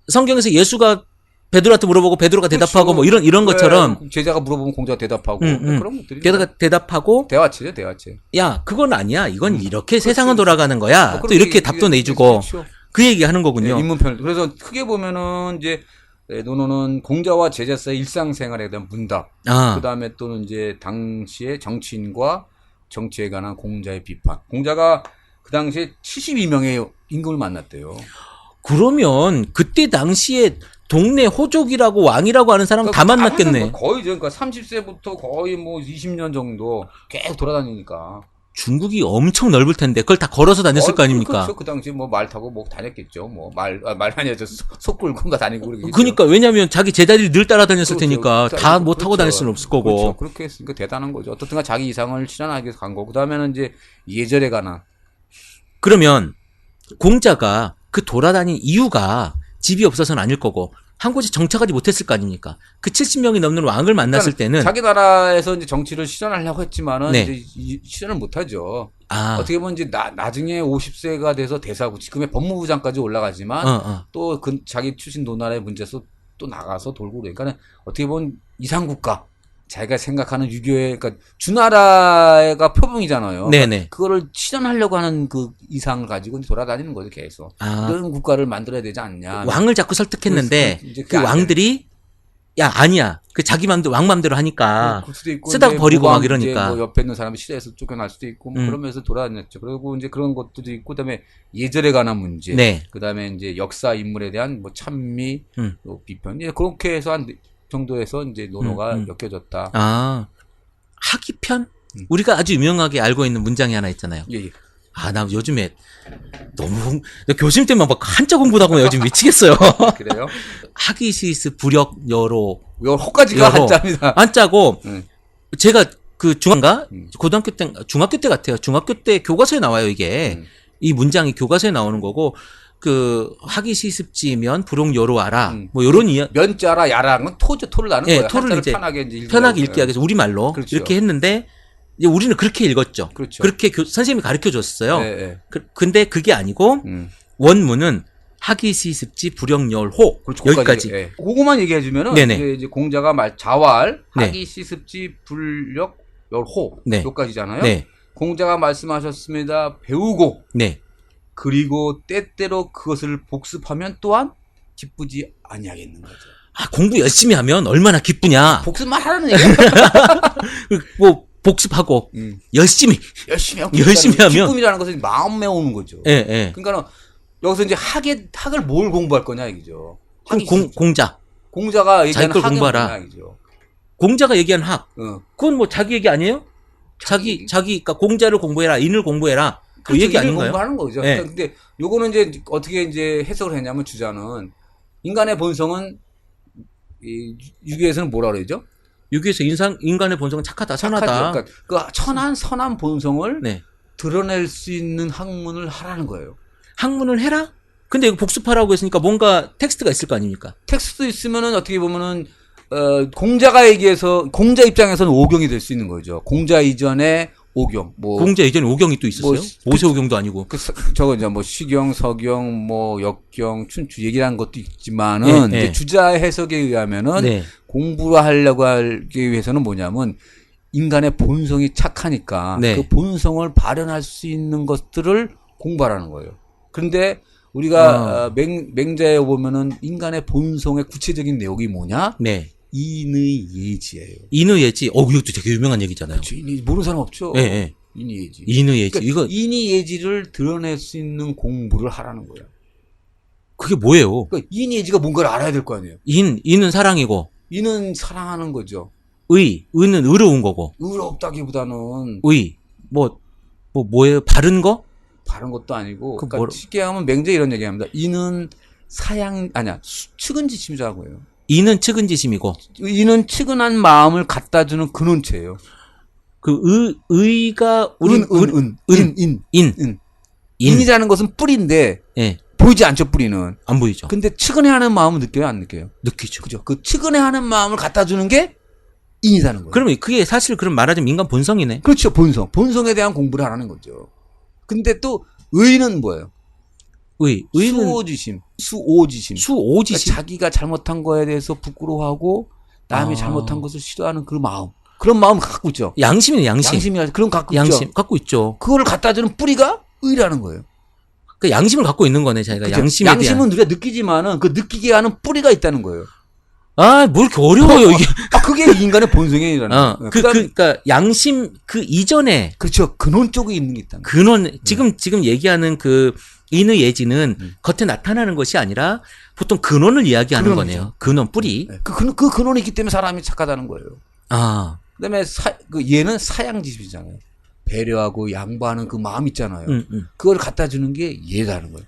[SPEAKER 2] 성경에서 예수가 베드로한테 물어보고 베드로가 대답하고 뭐 이런 것처럼
[SPEAKER 3] 제자가 물어보면 공자가 대답하고 그런 것들이
[SPEAKER 2] 게다가 대답하고
[SPEAKER 3] 대화체죠.
[SPEAKER 2] 야 그건 아니야. 이건 이렇게 세상은 돌아가는 거야. 또 이렇게 답도 내주고 그 얘기하는 거군요.
[SPEAKER 3] 네, 인문편. 그래서 크게 보면은 이제 논어는 공자와 제자 사이 일상생활에 대한 문답. 그다음에 또는 이제 당시의 정치인과 정치에 관한 공자의 비판. 공자가 그 당시에 72명의 임금을 만났대요.
[SPEAKER 2] 그러면 그때 당시에 동네 호족이라고 왕이라고 하는 사람 다 만났겠네.
[SPEAKER 3] 거의 그러니까 30세부터 거의 뭐 20년 정도 계속 돌아다니니까.
[SPEAKER 2] 중국이 엄청 넓을 텐데 그걸 다 걸어서 다녔을 거 아닙니까?
[SPEAKER 3] 그렇죠. 그 당시 뭐 말 타고 뭐 다녔겠죠. 뭐 말 아니죠. 속 끌고가 다니고 그러겠죠.
[SPEAKER 2] 그러니까 왜냐면 자기 제자들이 늘 따라다녔을 테니까 다 뭐 타고 다닐 수는 없을 거고.
[SPEAKER 3] 그렇죠. 그렇게 했으니까 대단한 거죠. 어떻든가 자기 이상을 실현하기 위해서 간 거고. 그다음에는 이제 예절에 관한.
[SPEAKER 2] 그러면 공자가 그 돌아다닌 이유가 집이 없어서는 아닐 거고 한 곳에 정착하지 못했을 거 아닙니까? 그 70명이 넘는 왕을 만났을 때는
[SPEAKER 3] 자기 나라에서 이제 정치를 실현하려고 했지만은 이제 실현을 못하죠. 어떻게 보면 이제 나중에 50세가 돼서 대사고 지금의 법무부장까지 올라가지만 또 그 자기 출신 노나라의 문제에서 또 나가서 돌고 그러니까 어떻게 보면 이상국가 자기가 생각하는 유교의 그러니까 주나라가 표범이잖아요.
[SPEAKER 2] 네네.
[SPEAKER 3] 그거를 실현하려고 하는 그 이상을 가지고 돌아다니는 거죠 계속. 이런 국가를 만들어야 되지 않냐.
[SPEAKER 2] 왕을 자꾸 설득했는데 그 왕들이 야 아니야. 그 자기 맘대로 왕맘대로 하니까
[SPEAKER 3] 있고,
[SPEAKER 2] 쓰다가 버리고 막 이러니까.
[SPEAKER 3] 뭐 옆에 있는 사람이 싫어해서 쫓겨날 수도 있고 뭐 그러면서 돌아다녔죠. 그리고 이제 그런 것들도 있고 그다음에 예절에 관한 문제,
[SPEAKER 2] 네.
[SPEAKER 3] 그다음에 이제 역사 인물에 대한 뭐 찬미, 또 비판, 이제 그렇게 해서 한 정도에서 이제 논어가 엮여졌다.
[SPEAKER 2] 아 학이편? 우리가 아주 유명하게 알고 있는 문장이 하나 있잖아요.
[SPEAKER 3] 예.
[SPEAKER 2] 아, 나 요즘에 너무 교수님 때문에 막 한자 공부하고 요즘 미치겠어요.
[SPEAKER 3] 그래요?
[SPEAKER 2] 학이시스 부력 여로
[SPEAKER 3] 호까지가 한자입니다.
[SPEAKER 2] 한자고 제가 그 고등학교 때 중학교 때 같아요. 중학교 때 교과서에 나와요, 이게. 이 문장이 교과서에 나오는 거고 그 학이시습지면 부록여로하라 뭐 요런
[SPEAKER 3] 면자라 야라는 토죠. 토를 나는 거예요.
[SPEAKER 2] 토를 이제
[SPEAKER 3] 편하게
[SPEAKER 2] 읽기 위해서 우리말로
[SPEAKER 3] 그렇죠.
[SPEAKER 2] 이렇게 했는데 이제 우리는 그렇게 읽었죠.
[SPEAKER 3] 그렇죠.
[SPEAKER 2] 그렇게 선생님이 가르쳐 줬어요.
[SPEAKER 3] 네.
[SPEAKER 2] 근데 그게 아니고 원문은 학이시습지 부령열호
[SPEAKER 3] 그렇죠.
[SPEAKER 2] 여기까지.
[SPEAKER 3] 네. 그거만 얘기해 주면은 이제 공자가 자왈 학이시습지 불력열호
[SPEAKER 2] 네.
[SPEAKER 3] 여기까지잖아요.
[SPEAKER 2] 네.
[SPEAKER 3] 공자가 말씀하셨습니다. 배우고
[SPEAKER 2] 네.
[SPEAKER 3] 그리고 때때로 그것을 복습하면 또한 기쁘지 아니하겠는 거죠.
[SPEAKER 2] 아, 공부 열심히 하면 얼마나 기쁘냐.
[SPEAKER 3] 복습만 하라는 얘기야.
[SPEAKER 2] 뭐 복습하고 열심히 하면
[SPEAKER 3] 기쁨이라는 것은 마음에 오는 거죠.
[SPEAKER 2] 예, 예.
[SPEAKER 3] 그러니까 여기서 이제 학을 뭘 공부할 거냐 얘기죠. 공자가 얘기하는 학을 공부하라 얘기죠.
[SPEAKER 2] 공자가 얘기한 학. 그건 뭐 자기 얘기 아니에요? 그러니까 공자를 공부해라, 인을 공부해라. 그
[SPEAKER 3] 그렇죠,
[SPEAKER 2] 얘기 아닌가요?
[SPEAKER 3] 공부하는 거죠.
[SPEAKER 2] 네.
[SPEAKER 3] 근데 요거는 이제 어떻게 이제 해석을 했냐면 주자는 인간의 본성은 이 유교에서는 뭐라 그러죠?
[SPEAKER 2] 유교에서 인간의 본성은 착하다, 선하다.
[SPEAKER 3] 그러니까 그 선한 본성을 드러낼 수 있는 학문을 하라는 거예요.
[SPEAKER 2] 학문을 해라? 근데 이거 복습하라고 했으니까 뭔가 텍스트가 있을 거 아닙니까?
[SPEAKER 3] 텍스트 있으면은 어떻게 보면은 공자가 얘기해서 공자 입장에서는 오경이 될 수 있는 거죠. 공자 이전에 오경,
[SPEAKER 2] 공자 이전에 오경이 또 있었어요? 모세 오경도 아니고.
[SPEAKER 3] 저거 이제 뭐 시경, 서경, 뭐 역경, 춘추 얘기라는 것도 있지만은 이제 주자의 해석에 의하면은 공부를 하려고 하기 위해서는 뭐냐면 인간의 본성이 착하니까 그 본성을 발현할 수 있는 것들을 공부하라는 거예요. 그런데 우리가 맹자에 보면은 인간의 본성의 구체적인 내용이 뭐냐? 인의 예지예요.
[SPEAKER 2] 인의 예지. 이것도 되게 유명한 얘기잖아요.
[SPEAKER 3] 그렇죠. 모르는 사람 없죠.
[SPEAKER 2] 네.
[SPEAKER 3] 인의 예지.
[SPEAKER 2] 인의 예지.
[SPEAKER 3] 그러니까 이거 인의 예지를 드러낼 수 있는 공부를 하라는 거예요.
[SPEAKER 2] 그게 뭐예요?
[SPEAKER 3] 그러니까 인의 예지가 뭔가를 알아야 될 거 아니에요.
[SPEAKER 2] 인은 사랑이고.
[SPEAKER 3] 인은 사랑하는 거죠.
[SPEAKER 2] 의는 의로운 거고.
[SPEAKER 3] 의롭다기보다는
[SPEAKER 2] 뭐예요? 바른 거?
[SPEAKER 3] 바른 것도 아니고. 그러니까 쉽게 하면 맹자 이런 얘기합니다. 인은 측은지심이라고 해요.
[SPEAKER 2] 인은 측은지심이고.
[SPEAKER 3] 인은 측은한 마음을 갖다 주는 근원체예요.
[SPEAKER 2] 의가
[SPEAKER 3] 인이라는 것은 뿌리인데 보이지 않죠, 뿌리는.
[SPEAKER 2] 안 보이죠.
[SPEAKER 3] 근데 측은해하는 마음은 느껴요, 안 느껴요?
[SPEAKER 2] 느끼죠.
[SPEAKER 3] 그죠? 그 측은해하는 마음을 갖다 주는 게 인이라는 거예요.
[SPEAKER 2] 그러면 그게 사실 그럼 말하자면 인간 본성이네.
[SPEAKER 3] 그렇죠, 본성에 대한 공부를 하라는 거죠. 근데 또 의는 뭐예요? 의는 수오지심. 그러니까 자기가 잘못한 거에 대해서 부끄러워하고 남이 잘못한 것을 싫어하는 그 마음. 그런 마음 갖고 있죠.
[SPEAKER 2] 양심이네, 양심.
[SPEAKER 3] 그런 갖고 있죠.
[SPEAKER 2] 갖고 있죠.
[SPEAKER 3] 그걸 갖다 주는 뿌리가 의라는 거예요.
[SPEAKER 2] 그 양심을 갖고 있는 거네, 자기가.
[SPEAKER 3] 그렇죠. 양심은 우리가 느끼지만은 그 느끼게 하는 뿌리가 있다는 거예요.
[SPEAKER 2] 뭐 이렇게 어려워요, 이게.
[SPEAKER 3] 그게 인간의 본성이라는 거예요.
[SPEAKER 2] 그러니까 양심 그 이전에.
[SPEAKER 3] 그렇죠. 근원 쪽에 있는 게 있다는 거예요.
[SPEAKER 2] 근원, 지금 얘기하는 그 인의 예지는 겉에 나타나는 것이 아니라 보통 근원을 이야기하는 거네요. 근원, 뿌리.
[SPEAKER 3] 그 근원이 있기 때문에 사람이 착하다는 거예요. 그 다음에 얘는 사양지심이잖아요. 배려하고 양보하는 그 마음 있잖아요. 그걸 갖다 주는 게 얘라는 거예요.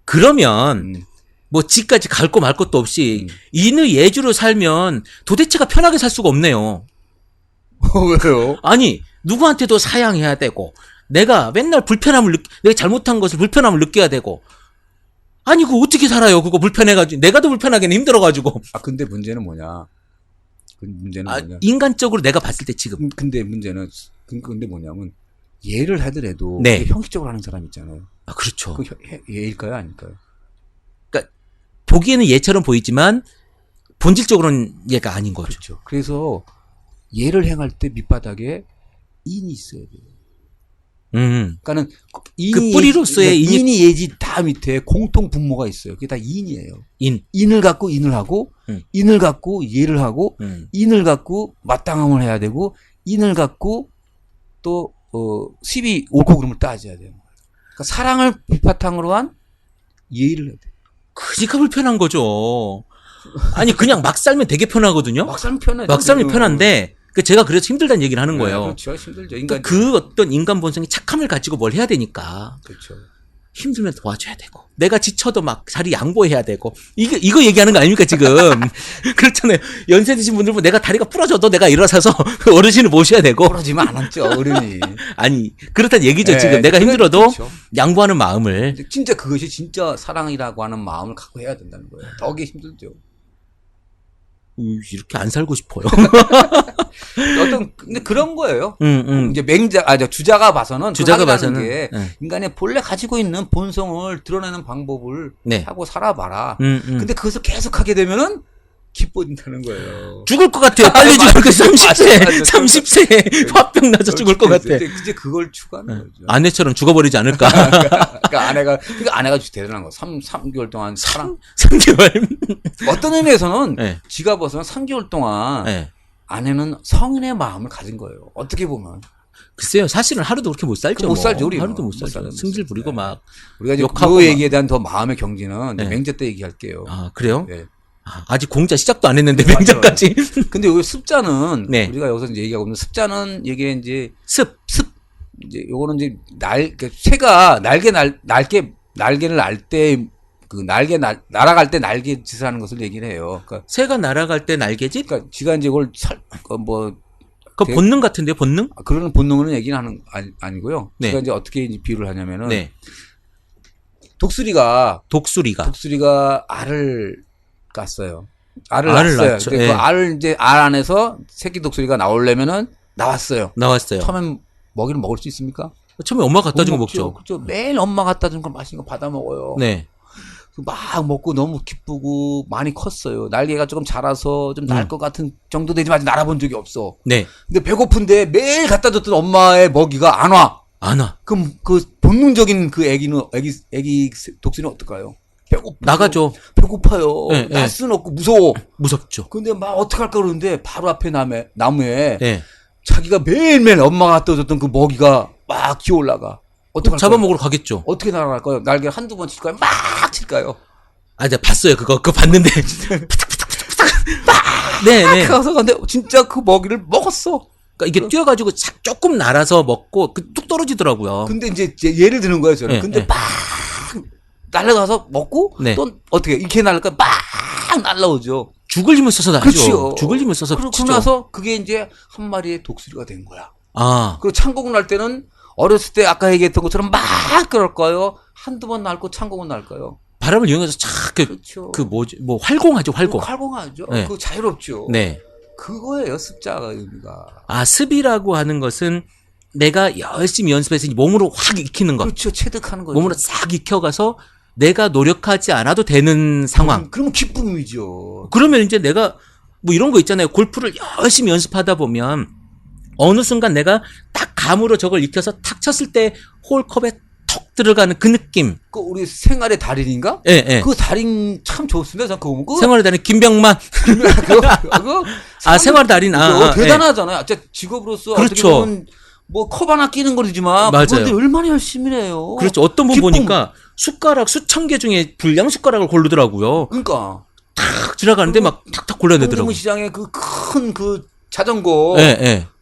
[SPEAKER 2] 그러면 뭐 지까지 갈 거 말 것도 없이 인의 예주로 살면 도대체가 편하게 살 수가 없네요.
[SPEAKER 3] 왜요?
[SPEAKER 2] 아니 누구한테도 사양해야 되고 내가 맨날 내가 잘못한 것을 불편함을 느껴야 되고 아니 그거 어떻게 살아요? 그거 불편해가지고 내가 더 불편하게는 힘들어가지고.
[SPEAKER 3] 근데 문제는 뭐냐? 뭐냐?
[SPEAKER 2] 인간적으로 내가 봤을 때 지금.
[SPEAKER 3] 근데 뭐냐면 예를 하더라도 형식적으로 하는 사람 있잖아요.
[SPEAKER 2] 그렇죠.
[SPEAKER 3] 그 예일까요, 아닐까요?
[SPEAKER 2] 그러니까 보기에는 예처럼 보이지만 본질적으로는 예가 아닌 거죠.
[SPEAKER 3] 그렇죠. 그래서 예를 행할 때 밑바닥에 인이 있어야 돼요. 그러니까는
[SPEAKER 2] 그 뿌리로서의
[SPEAKER 3] 인이 예지 다 밑에 공통 분모가 있어요. 그게 다 인이에요. 인을 갖고 인을 하고 인을 갖고 이해를 하고 인을 갖고 마땅함을 해야 되고 인을 갖고 또 시비 옳고 그름을 따져야 돼요. 그러니까 사랑을 밑바탕으로 한 예의를 해야 돼요.
[SPEAKER 2] 그러니까 불편한 거죠. 아니 그냥 막 살면 되게 편하거든요.
[SPEAKER 3] 막 살면 편하죠.
[SPEAKER 2] 막 살면 편한데 제가 그래서 힘들다는 얘기를 하는 거예요.
[SPEAKER 3] 그렇죠. 힘들죠.
[SPEAKER 2] 그 어떤 인간 본성이 착함을 가지고 뭘 해야 되니까.
[SPEAKER 3] 그렇죠.
[SPEAKER 2] 힘들면 도와줘야 되고 내가 지쳐도 막 자리 양보해야 되고 이거 얘기하는 거 아닙니까 지금. 그렇잖아요. 연세 드신 분들 보면 내가 다리가 부러져도 내가 일어서서 어르신을 모셔야 되고.
[SPEAKER 3] 부러지면 안 앉죠 어른이.
[SPEAKER 2] 아니 그렇다는 얘기죠.
[SPEAKER 3] 네,
[SPEAKER 2] 지금 내가 힘들어도
[SPEAKER 3] 그렇죠.
[SPEAKER 2] 양보하는 마음을.
[SPEAKER 3] 진짜 그것이 진짜 사랑이라고 하는 마음을 갖고 해야 된다는 거예요. 더 힘들죠.
[SPEAKER 2] 이렇게 안 살고 싶어요.
[SPEAKER 3] 근데 그런 거예요. 이제 주자가 봐서는 게 인간의 본래 가지고 있는 본성을 드러내는 방법을 하고 살아봐라. 근데 그것을 계속 하게 되면은 기뻐진다는 거예요.
[SPEAKER 2] 죽을 것 같아요. 빨리 죽을 것 같아요. 30세 화병 나서 죽을 것 같아.
[SPEAKER 3] 이제 그걸 추구하는 거죠.
[SPEAKER 2] 아내처럼 죽어버리지 않을까.
[SPEAKER 3] 그러니까 아내가 대단한 거. 3개월 동안 사랑.
[SPEAKER 2] 3개월.
[SPEAKER 3] 어떤 의미에서는 지가 벗어난 3개월 동안 아내는 성인의 마음을 가진 거예요. 어떻게 보면.
[SPEAKER 2] 글쎄요, 사실은 하루도 그렇게 못 살죠.
[SPEAKER 3] 못 살죠, 우리.
[SPEAKER 2] 하루도 못 살죠. 승질 부리고 막.
[SPEAKER 3] 우리가 이제 그 얘기에 대한 더 마음의 경지는 맹자 때 얘기할게요.
[SPEAKER 2] 아, 그래요? 네. 아직 공자 시작도 안 했는데 맹자까지.
[SPEAKER 3] 근데 여기 습자는 우리가 여기서 이제 얘기하고 있는 습자는 이게 이제 습 이제 요거는 이제 새가 날개를 날 때 그 날아갈 때 날개짓을 하는 것을 얘기를 해요. 그러니까
[SPEAKER 2] 새가 날아갈 때 날개짓?
[SPEAKER 3] 그러니까 지가 이제 그걸
[SPEAKER 2] 그 본능 같은데요, 본능?
[SPEAKER 3] 그런 본능은 얘기는 아니고요. 제가 이제 어떻게 이제 비유를 하냐면은 독수리가 알을 깠어요. 알을 낳았어요.
[SPEAKER 2] 낳죠.
[SPEAKER 3] 그 알을 이제 알 안에서 새끼 독수리가 나오려면은 나왔어요. 처음엔 먹이를 먹을 수 있습니까?
[SPEAKER 2] 처음에 엄마 갖다 준 거 먹죠.
[SPEAKER 3] 그렇죠. 매일 엄마 갖다 준 거 맛있는 거 받아 먹어요. 막 먹고 너무 기쁘고 많이 컸어요. 날개가 조금 자라서 좀 날 것 같은 정도 되지만 아직 날아본 적이 없어. 근데 배고픈데 매일 갖다 줬던 엄마의 먹이가 안 와. 그럼 그 본능적인 그 애기 독수리는 어떨까요?
[SPEAKER 2] 나가죠.
[SPEAKER 3] 배고파요. 날 수는 없고 무서워.
[SPEAKER 2] 무섭죠.
[SPEAKER 3] 근데 막 어떡할까 그러는데 바로 앞에 나무에 자기가 매일매일 엄마가 갖다 줬던 그 먹이가 막 기어 올라가. 어떡할까요?
[SPEAKER 2] 잡아먹으러 가겠죠.
[SPEAKER 3] 어떻게 날아갈까요? 날개를 한두 번 칠까요? 막 칠까요?
[SPEAKER 2] 제가 봤어요. 그거 봤는데. 네.
[SPEAKER 3] 가서 근데 진짜 그 먹이를 먹었어.
[SPEAKER 2] 그러니까 이게 뛰어가지고 조금 날아서 먹고 뚝 떨어지더라고요.
[SPEAKER 3] 근데 이제 예를 드는 거예요, 저는. 근데 막 날아가서 먹고 또 어떻게 이렇게 날아가 막 날아오죠.
[SPEAKER 2] 죽을 힘을 써서 나죠.
[SPEAKER 3] 그렇죠.
[SPEAKER 2] 죽을 힘을 써서
[SPEAKER 3] 그러고 나서 그게 이제 한 마리의 독수리가 된 거야.
[SPEAKER 2] 그리고
[SPEAKER 3] 창곡을 날 때는 어렸을 때 아까 얘기했던 것처럼 막 그럴까요? 한두 번 날고 창곡은 날까요?
[SPEAKER 2] 바람을 이용해서
[SPEAKER 3] 그렇죠.
[SPEAKER 2] 활공하죠, 활공.
[SPEAKER 3] 활공하죠. 그거 자유롭죠. 그거예요, 습자가 의미가.
[SPEAKER 2] 습이라고 하는 것은 내가 열심히 연습해서 몸으로 확 익히는 것.
[SPEAKER 3] 그렇죠. 체득하는 거죠.
[SPEAKER 2] 몸으로 싹 익혀가서 내가 노력하지 않아도 되는 상황.
[SPEAKER 3] 그러면 기쁨이죠.
[SPEAKER 2] 그러면 이제 내가 이런 거 있잖아요. 골프를 열심히 연습하다 보면 어느 순간 내가 딱 감으로 저걸 익혀서 탁 쳤을 때 홀컵에 턱 들어가는 그 느낌.
[SPEAKER 3] 그 우리 생활의 달인인가? 그 달인 참 좋습니다. 저 그거
[SPEAKER 2] 생활의 달인 김병만. 생활의 달인.
[SPEAKER 3] 대단하잖아요. 직업으로서
[SPEAKER 2] 그렇죠.
[SPEAKER 3] 컵 하나 끼는 거지만 그분들 얼마나 열심히 해요.
[SPEAKER 2] 그렇죠. 어떤 분 보니까 숟가락 수천 개 중에 불량 숟가락을 고르더라고요.
[SPEAKER 3] 그러니까
[SPEAKER 2] 탁 지나가는데 막 탁탁 골라내더라고요.
[SPEAKER 3] 시장에 그 큰 자전거.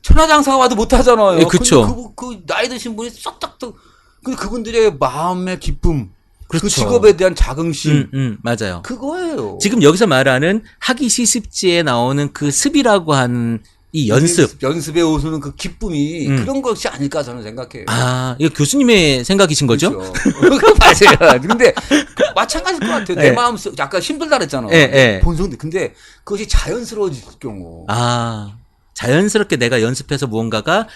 [SPEAKER 3] 천하장사가 와도 못 하잖아요.
[SPEAKER 2] 그렇죠.
[SPEAKER 3] 그 나이 드신 분이 쏙쏙 근데 그분들의 마음의 기쁨.
[SPEAKER 2] 그렇죠.
[SPEAKER 3] 그 직업에 대한 자긍심.
[SPEAKER 2] 맞아요.
[SPEAKER 3] 그거예요.
[SPEAKER 2] 지금 여기서 말하는 학이 시습지에 나오는 그 습이라고 하는 이
[SPEAKER 3] 연습에 오수는 그 기쁨이 그런 것이 아닐까 저는 생각해요.
[SPEAKER 2] 이거 교수님의 생각이신 거죠?
[SPEAKER 3] 그렇죠. 맞아요. 근데 마찬가지일 것 같아요. 내 마음속 약간 힘들다 그랬잖아요. 본성들. 근데 그것이 자연스러워질 경우.
[SPEAKER 2] 자연스럽게 내가 연습해서 무언가가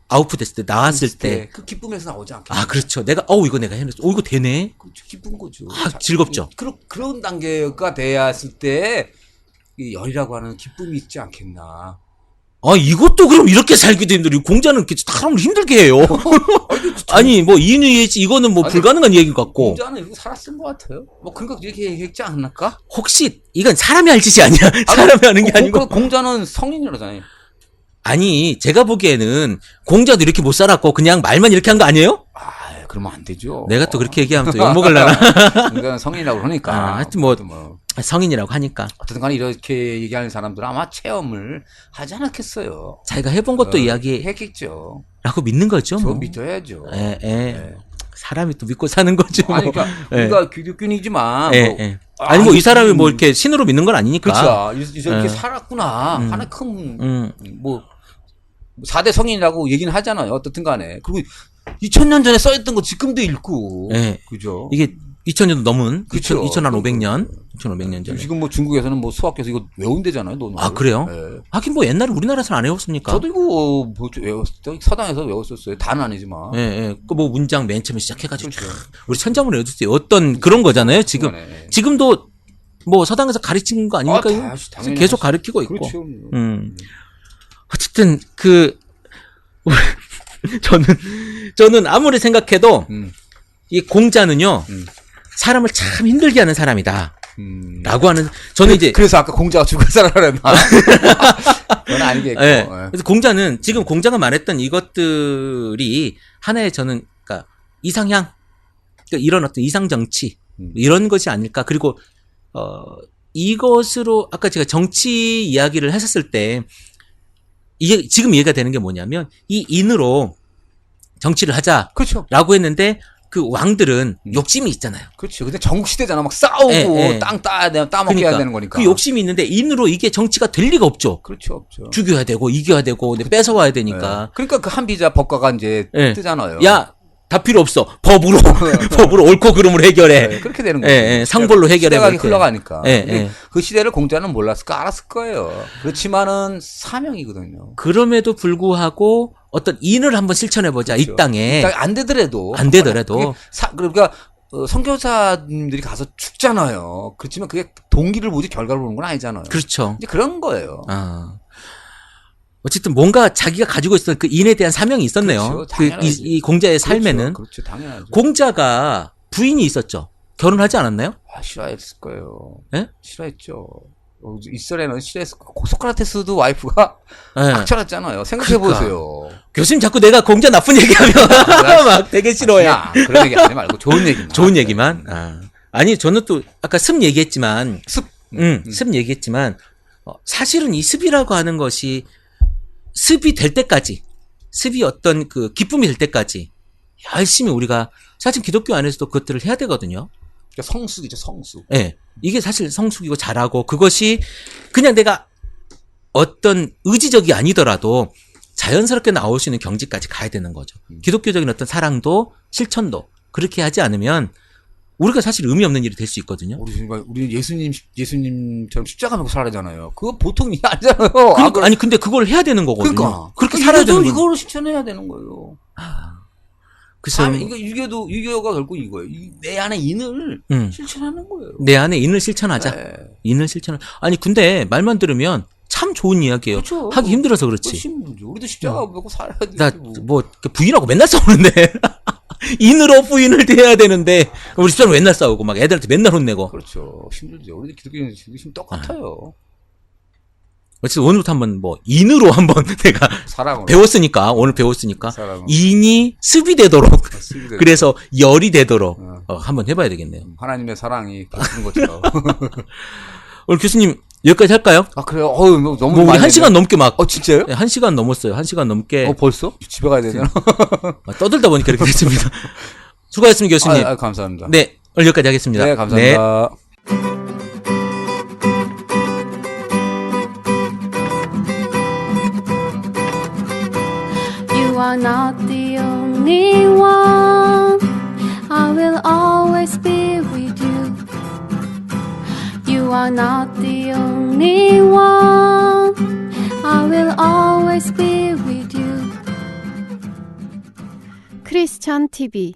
[SPEAKER 2] 아웃풋됐을 때, 나왔을 때.
[SPEAKER 3] 그 기쁨에서 나오지 않겠어요?
[SPEAKER 2] 그렇죠. 이거 내가 해냈어. 이거 되네.
[SPEAKER 3] 그렇죠. 기쁜 거죠.
[SPEAKER 2] 즐겁죠.
[SPEAKER 3] 그런 단계가 돼야 했을 때, 이 열이라고 하는 기쁨이 있지 않겠나.
[SPEAKER 2] 이것도 그럼 이렇게 살기도 힘들고 공자는 이렇게 사람을 힘들게 해요. 아니 뭐 인위이지 이거는 뭐 불가능한 얘기 같고.
[SPEAKER 3] 공자는 이거 살았을 것 같아요. 뭐 그러니까 이렇게 얘기했지 않을까?
[SPEAKER 2] 혹시 이건 사람이 할 짓이 아니야. 사람이 하는 게 아니고.
[SPEAKER 3] 공자는 성인이라잖아요.
[SPEAKER 2] 아니 제가 보기에는 공자도 이렇게 못 살았고 그냥 말만 이렇게 한 거 아니에요?
[SPEAKER 3] 그러면 안 되죠.
[SPEAKER 2] 내가 또 그렇게 얘기하면 또 욕먹을라나.
[SPEAKER 3] 공자는 성인이라고 그러니까.
[SPEAKER 2] 하여튼 뭐 성인이라고 하니까.
[SPEAKER 3] 어쨌든 간에 이렇게 얘기하는 사람들은 아마 체험을 하지 않았겠어요.
[SPEAKER 2] 자기가 해본 것도
[SPEAKER 3] 했겠죠.
[SPEAKER 2] 라고 믿는 거죠.
[SPEAKER 3] 저
[SPEAKER 2] 뭐.
[SPEAKER 3] 믿어야죠.
[SPEAKER 2] 사람이 또 믿고 사는 거죠. 뭐.
[SPEAKER 3] 아니, 그러니까 우리가 기독교인이지만
[SPEAKER 2] 아니 뭐 이 사람이 뭐 이렇게 신으로 믿는 건 아니니까.
[SPEAKER 3] 그렇죠. 이렇게 살았구나. 하나 큰 뭐 4대 성인이라고 얘기는 하잖아요. 어떻든 간에. 그리고 2000년 전에 써있던 거 지금도 읽고. 그죠.
[SPEAKER 2] 이게 2000년도 넘은,
[SPEAKER 3] 그쵸.
[SPEAKER 2] 2500년 전에.
[SPEAKER 3] 지금 뭐 중국에서는 뭐 수학교에서 이거 외운대잖아요, 논을.
[SPEAKER 2] 그래요? 하긴 뭐 옛날에 우리나라에서는 안 외웠습니까?
[SPEAKER 3] 저도 이거 뭐 외웠어요. 서당에서 외웠었어요. 다는 아니지만.
[SPEAKER 2] 그 뭐 문장 맨 처음에 시작해가지고.
[SPEAKER 3] 그렇죠.
[SPEAKER 2] 우리 천자문 외워줬어요. 어떤 그런 거잖아요, 지금. 지금도 뭐 서당에서 가르친 거 아닙니까? 계속 가르치고 있고.
[SPEAKER 3] 그렇죠.
[SPEAKER 2] 어쨌든 저는 아무리 생각해도 이 공자는요 사람을 참 힘들게 하는 사람이다. 라고 하는 저는 이제
[SPEAKER 3] 그래서 아까 공자가 죽을 사람을 했나? 그건 아니겠고.
[SPEAKER 2] 그래서 공자는 지금 공자가 말했던 이것들이 하나의 저는 그러니까 이상향 그러니까 이런 어떤 이상 정치 이런 것이 아닐까. 그리고 이것으로 아까 제가 정치 이야기를 했었을 때 이게 지금 이해가 되는 게 뭐냐면 이 인으로 정치를 하자라고
[SPEAKER 3] 그렇죠.
[SPEAKER 2] 했는데 그 왕들은 욕심이 있잖아요.
[SPEAKER 3] 그렇죠. 근데 전국 시대잖아. 막 싸우고 땅 따야 돼, 따먹게 해야 되는 거니까.
[SPEAKER 2] 그 욕심이 있는데 인으로 이게 정치가 될 리가 없죠.
[SPEAKER 3] 그렇죠, 없죠.
[SPEAKER 2] 죽여야 되고 이겨야 되고 뺏어와야 되니까.
[SPEAKER 3] 그러니까 그 한비자 법과가 이제 뜨잖아요.
[SPEAKER 2] 야, 다 필요 없어. 법으로 옳고 그름을 해결해.
[SPEAKER 3] 그렇게 되는 거예요.
[SPEAKER 2] 상벌로 해결해.
[SPEAKER 3] 시대가 흘러가니까. 그 시대를 공자는 몰랐을까? 알았을 거예요. 그렇지만은 사명이거든요.
[SPEAKER 2] 그럼에도 불구하고 어떤 인을 한번 실천해보자. 그렇죠. 이 땅에.
[SPEAKER 3] 안 되더라도. 그러니까 선교사님들이 가서 죽잖아요. 그렇지만 그게 동기를 보지 결과를 보는 건 아니잖아요.
[SPEAKER 2] 그렇죠.
[SPEAKER 3] 이제 그런 거예요.
[SPEAKER 2] 어쨌든 뭔가 자기가 가지고 있었던 그 인에 대한 사명이 있었네요.
[SPEAKER 3] 그렇죠,
[SPEAKER 2] 이 공자의 삶에는.
[SPEAKER 3] 그렇죠, 당연하죠.
[SPEAKER 2] 공자가 부인이 있었죠. 결혼하지 않았나요?
[SPEAKER 3] 싫어했을 거예요.
[SPEAKER 2] 네?
[SPEAKER 3] 싫어했죠. 이스라엘은 싫어했을 거고. 소크라테스도 와이프가 악천했잖아요. 생각해보세요.
[SPEAKER 2] 교수님 자꾸 내가 공자 나쁜 얘기하면 막 되게 싫어해.
[SPEAKER 3] 그런 얘기 하지 말고 좋은 얘기만.
[SPEAKER 2] 좋은 얘기만. 아니 저는 또 아까 습 얘기했지만 습 얘기했지만 사실은 이 습이라고 하는 것이 습이 될 때까지 습이 어떤 그 기쁨이 될 때까지 열심히 우리가 사실 기독교 안에서도 그것들을 해야 되거든요.
[SPEAKER 3] 그러니까 성숙이죠, 성숙.
[SPEAKER 2] 네. 이게 사실 성숙이고 잘하고 그것이 그냥 내가 어떤 의지적이 아니더라도 자연스럽게 나올 수 있는 경지까지 가야 되는 거죠. 기독교적인 어떤 사랑도 실천도 그렇게 하지 않으면 우리가 사실 의미 없는 일이 될 수 있거든요.
[SPEAKER 3] 우리 예수님처럼 십자가 메고 살아잖아요. 그거 보통 일이 아니잖아요.
[SPEAKER 2] 그러니까, 아니 근데 그걸 해야 되는 거거든요.
[SPEAKER 3] 그러니까
[SPEAKER 2] 그렇게 살아야 되는 거예요.
[SPEAKER 3] 이거를 실천해야 되는 거예요.
[SPEAKER 2] 그래서
[SPEAKER 3] 유교가 결국 이거예요. 내 안에 인을 실천하는 거예요.
[SPEAKER 2] 내 안에 인을 실천하자. 인을 실천하. 아니 근데 말만 들으면 참 좋은 이야기예요.
[SPEAKER 3] 그렇죠.
[SPEAKER 2] 하기 힘들어서 그렇지.
[SPEAKER 3] 우리도 십자가 메고 살아야 돼.
[SPEAKER 2] 나 뭐 부인하고 맨날 싸우는데 인으로 부인을 대해야 되는데 우리 집사람 맨날 싸우고 막 애들한테 맨날 혼내고.
[SPEAKER 3] 그렇죠. 힘들죠. 우리도 기독교인 지금 똑같아요.
[SPEAKER 2] 어쨌든 오늘부터 한번 뭐 인으로 한번 내가
[SPEAKER 3] 사랑으로.
[SPEAKER 2] 배웠으니까 오늘 배웠으니까
[SPEAKER 3] 사랑으로.
[SPEAKER 2] 인이 습이 되도록 그래서 열이 되도록 한번 해봐야 되겠네요.
[SPEAKER 3] 하나님의 사랑이 닿는 것처럼.
[SPEAKER 2] 오늘 교수님 여기까지 할까요?
[SPEAKER 3] 그래요? 너무
[SPEAKER 2] 뭐 우리 1시간 넘게 막.
[SPEAKER 3] 진짜요?
[SPEAKER 2] 네, 1시간 넘었어요. 1시간 넘게.
[SPEAKER 3] 벌써? 집에 가야 되잖아.
[SPEAKER 2] 떠들다 보니까 이렇게 됐습니다. 수고하셨습니다, 교수님.
[SPEAKER 3] 감사합니다.
[SPEAKER 2] 네, 오늘 여기까지 하겠습니다.
[SPEAKER 3] 네, 감사합니다.
[SPEAKER 1] You are not the only one. I will always be with you. You are not the only one. I will always be with you.
[SPEAKER 4] 크리스천 TV